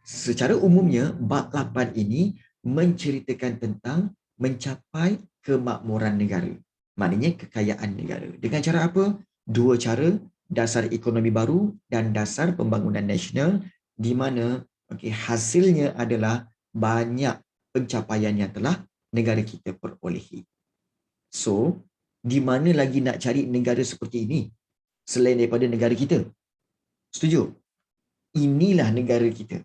secara umumnya bab 8 ini menceritakan tentang mencapai kemakmuran negara. Maknanya kekayaan negara. Dengan cara apa? Dua cara, dasar ekonomi baru dan dasar pembangunan nasional, di mana hasilnya adalah banyak pencapaian yang telah negara kita perolehi. So, di mana lagi nak cari negara seperti ini selain daripada negara kita? Setuju? Inilah negara kita.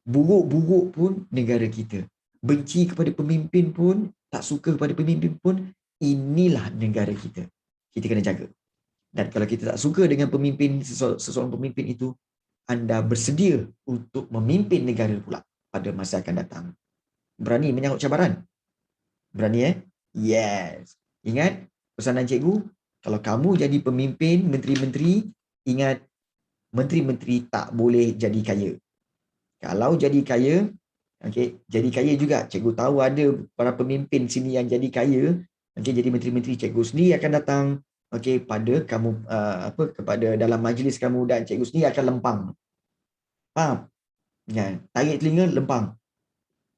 Buruk-buruk pun negara kita. Benci kepada pemimpin pun, tak suka kepada pemimpin pun, inilah negara kita. Kita kena jaga. Dan kalau kita tak suka dengan pemimpin, seseorang pemimpin itu, anda bersedia untuk memimpin negara pula pada masa akan datang. Berani menyambut cabaran? Berani Yes. Ingat pesanan cikgu, kalau kamu jadi pemimpin, menteri-menteri, ingat menteri-menteri tak boleh jadi kaya. Kalau jadi kaya, jadi kaya juga. Cikgu tahu ada para pemimpin sini yang jadi kaya, jadi menteri-menteri, cikgu sendiri akan datang pada kamu kepada dalam majlis kamu dan cikgu sendiri akan lempang. Faham? Kan? Tarik telinga, lempang.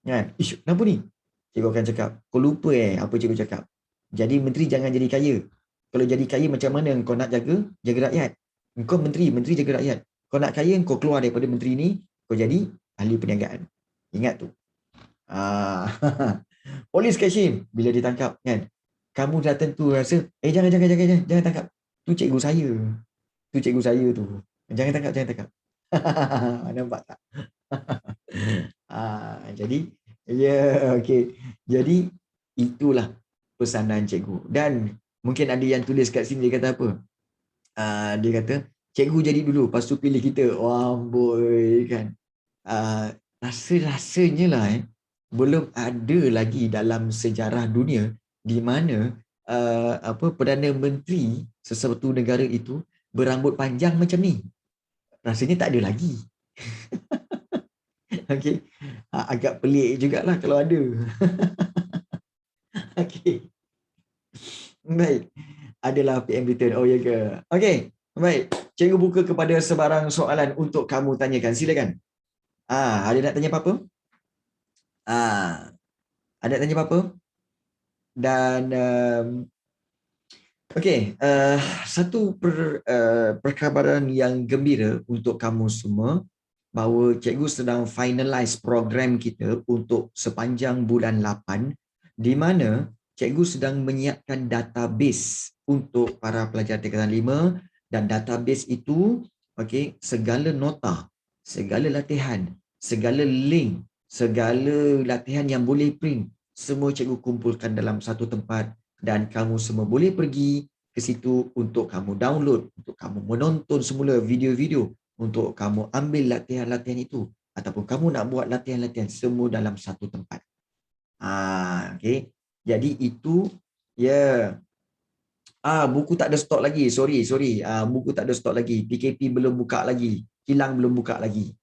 Kan? Ish, kenapa ni? Cikgu akan cakap, kau lupa apa cikgu cakap. Jadi menteri jangan jadi kaya. Kalau jadi kaya macam mana kau nak jaga rakyat? Kau menteri jaga rakyat. Kau nak kaya, kau keluar daripada menteri ni, kau jadi ahli perniagaan. Ingat tu. Polis catch him bila ditangkap kan. Kamu dah tentu rasa, jangan tangkap. Tu cikgu saya. Tu. Jangan tangkap. Nampak tak? Jadi Jadi itulah pesanan cikgu. Dan mungkin ada yang tulis kat sini, dia kata apa? Dia kata, cikgu jadi dulu, lepas tu pilih kita. Wah, boy kan. Rasa-rasanya lah belum ada lagi dalam sejarah dunia di mana Perdana Menteri sesuatu negara itu berambut panjang macam ni. Rasanya tak ada lagi. Okey. Agak pelik jugalah kalau ada. Okey. Baik. Adalah PM return. Oh ya ke? Okey. Baik. Cikgu buka kepada sebarang soalan untuk kamu tanyakan. Silakan. Ada nak tanya apa-apa? Ada nak tanya apa-apa? Dan satu perkhabaran yang gembira untuk kamu semua bahawa cikgu sedang finalize program kita untuk sepanjang bulan 8 di mana cikgu sedang menyiapkan database untuk para pelajar tingkatan 5 dan database itu segala nota, segala latihan, segala link, segala latihan yang boleh print semua cikgu kumpulkan dalam satu tempat dan kamu semua boleh pergi ke situ untuk kamu download, untuk kamu menonton semula video-video, untuk kamu ambil latihan-latihan itu ataupun kamu nak buat latihan-latihan semua dalam satu tempat. Jadi itu buku tak ada stok lagi. Sorry. Buku tak ada stok lagi. PKP belum buka lagi. Kilang belum buka lagi.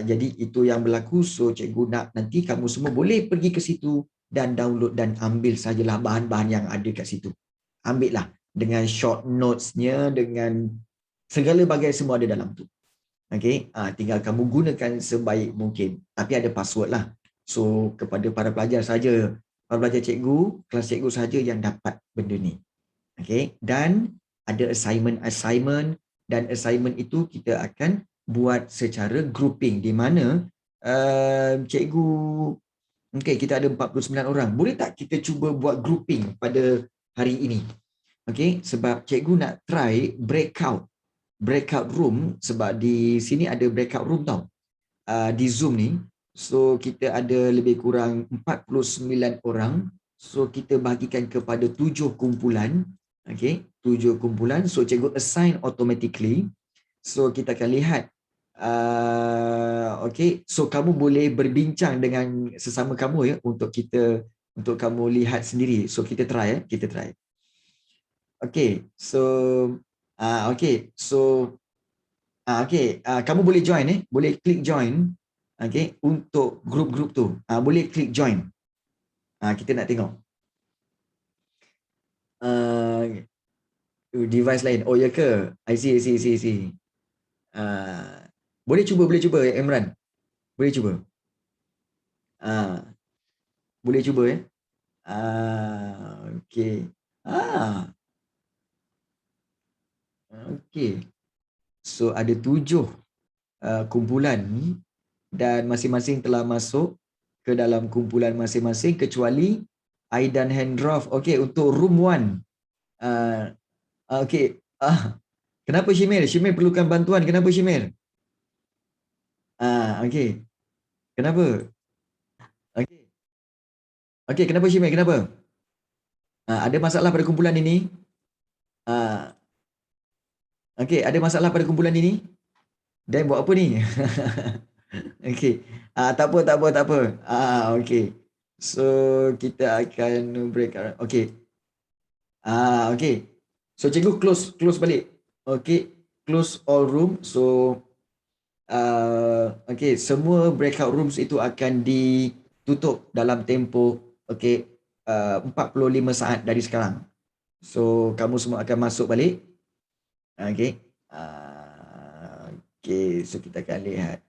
Jadi itu yang berlaku. So cikgu nak nanti kamu semua boleh pergi ke situ dan download dan ambil sajalah bahan-bahan yang ada kat situ. Ambil lah dengan short notes-nya, dengan segala bagai semua ada dalam tu. Tinggal kamu gunakan sebaik mungkin. Tapi ada password lah. So kepada para pelajar saja, para pelajar cikgu, kelas cikgu saja yang dapat benda ni. Dan ada assignment dan assignment itu kita akan buat secara grouping di mana cikgu kita ada 49 orang. Boleh tak kita cuba buat grouping pada hari ini? Sebab cikgu nak try breakout room sebab di sini ada breakout room tau. Di Zoom ni. So kita ada lebih kurang 49 orang. So kita bahagikan kepada 7 kumpulan. 7 kumpulan. So cikgu assign automatically. So kita akan lihat. So kamu boleh berbincang dengan sesama kamu untuk kamu lihat sendiri. So kita try kamu boleh join boleh klik join untuk grup-grup tu. Boleh klik join. Kita nak tengok. Device lain. Oh ya ke? I see. Boleh cuba Imran. Boleh cuba. Boleh cuba So ada 7 kumpulan dan masing-masing telah masuk ke dalam kumpulan masing-masing kecuali Aidan Hendroff. Okey, untuk room 1. Okey. Kenapa Shimir? Shimir perlukan bantuan. Kenapa Shimir? Okey. Kenapa? Okey. Okey, kenapa Shimir? Kenapa? Ada masalah pada kumpulan ini? Okey, ada masalah pada kumpulan ini? Dan buat apa ni? Okey. Tak apa. Okey. So, kita akan break. Okey. Okey. So, cikgu close balik. Okey. Close all room. So, okey, semua breakout rooms itu akan ditutup dalam tempoh 45 saat dari sekarang. So, kamu semua akan masuk balik. Okey. Okey, so kita akan lihat.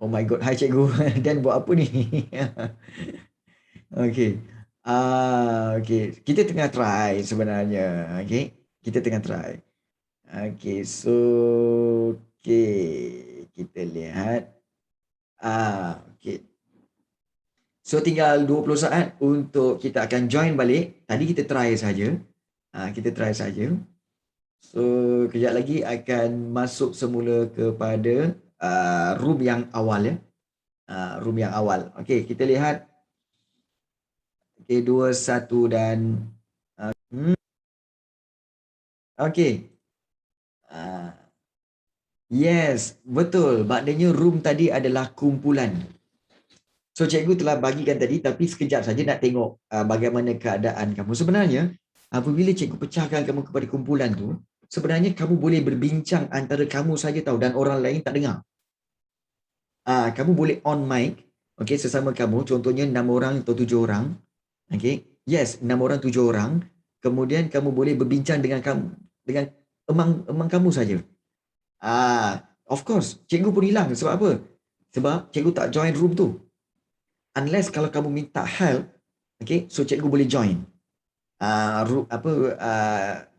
Oh my god, hai cikgu. Dan buat apa ni? Okey. Okey, kita tengah try sebenarnya. Okey, kita tengah try. Okey, so kita lihat. Okey. So tinggal 20 saat untuk kita akan join balik. Tadi kita try saja. Kita try saja. So kejap lagi akan masuk semula kepada room yang awal ya. Room yang awal. Okey, kita lihat. Okey, 2, 1 dan okey. Yes, betul. Maknanya room tadi adalah kumpulan. So cikgu telah bagikan tadi, tapi sekejap saja nak tengok bagaimana keadaan kamu. Sebenarnya apabila cikgu pecahkan kamu kepada kumpulan tu, sebenarnya kamu boleh berbincang antara kamu saja tahu dan orang lain tak dengar. Kamu boleh on mic, okey, sesama kamu, contohnya 6 orang atau 7 orang. Okey. Yes, 6 orang 7 orang. Kemudian kamu boleh berbincang dengan emang kamu saja. Of course, cikgu pun hilang. Sebab apa? Sebab cikgu tak join room tu. Unless kalau kamu minta help, okay, so cikgu boleh join.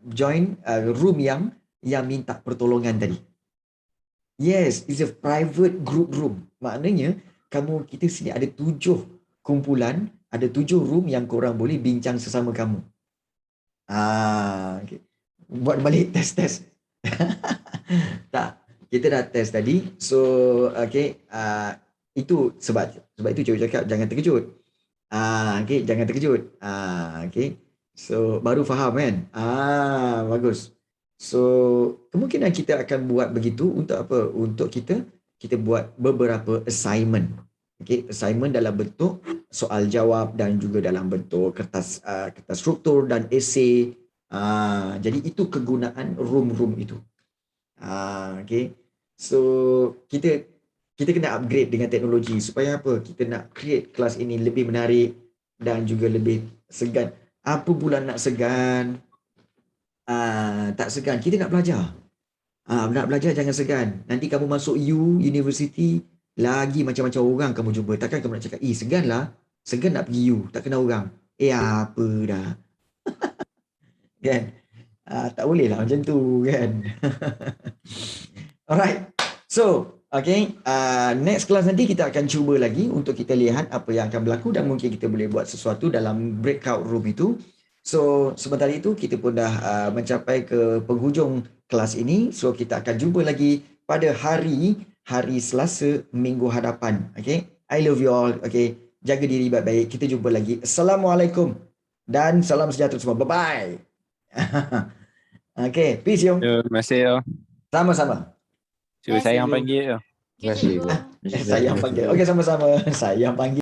Join room yang minta pertolongan tadi. Yes, it's a private group room. Maknanya kita sini ada 7 kumpulan, ada 7 room yang korang boleh bincang sesama kamu. Okay. Buat balik test. Tak, kita dah test tadi. So, okay, itu sebab itu cikgu cakap jangan terkejut. Okay, jangan terkejut. Okay. So, baru faham kan? Bagus. So, kemungkinan kita akan buat begitu untuk apa? Untuk kita buat beberapa assignment. Okay, assignment dalam bentuk soal jawab dan juga dalam bentuk kertas struktur dan esei. Jadi itu kegunaan room itu. Okay. So, kita kena upgrade dengan teknologi supaya apa? Kita nak create kelas ini lebih menarik dan juga lebih segan. Apa pula nak segan? Tak segan. Kita nak belajar. Nak belajar jangan segan. Nanti kamu masuk university, lagi macam-macam orang kamu jumpa. Takkan kamu nak cakap, segan lah. Segan nak pergi tak kenal orang. Apa dah. Kan? Tak boleh lah macam tu kan. Alright. So, okay. Next class nanti kita akan cuba lagi untuk kita lihat apa yang akan berlaku dan mungkin kita boleh buat sesuatu dalam breakout room itu. So, sebentar itu kita pun dah mencapai ke penghujung kelas ini. So, kita akan jumpa lagi pada hari Selasa minggu hadapan. Okay. I love you all. Okay. Jaga diri baik-baik. Kita jumpa lagi. Assalamualaikum. Dan salam sejahtera semua. Bye-bye. Okay. Peace, Yong. Terima kasih. Sama-sama. Saya yang panggil. Terima kasih. Saya yang panggil. Okey, sama-sama. Saya yang panggil.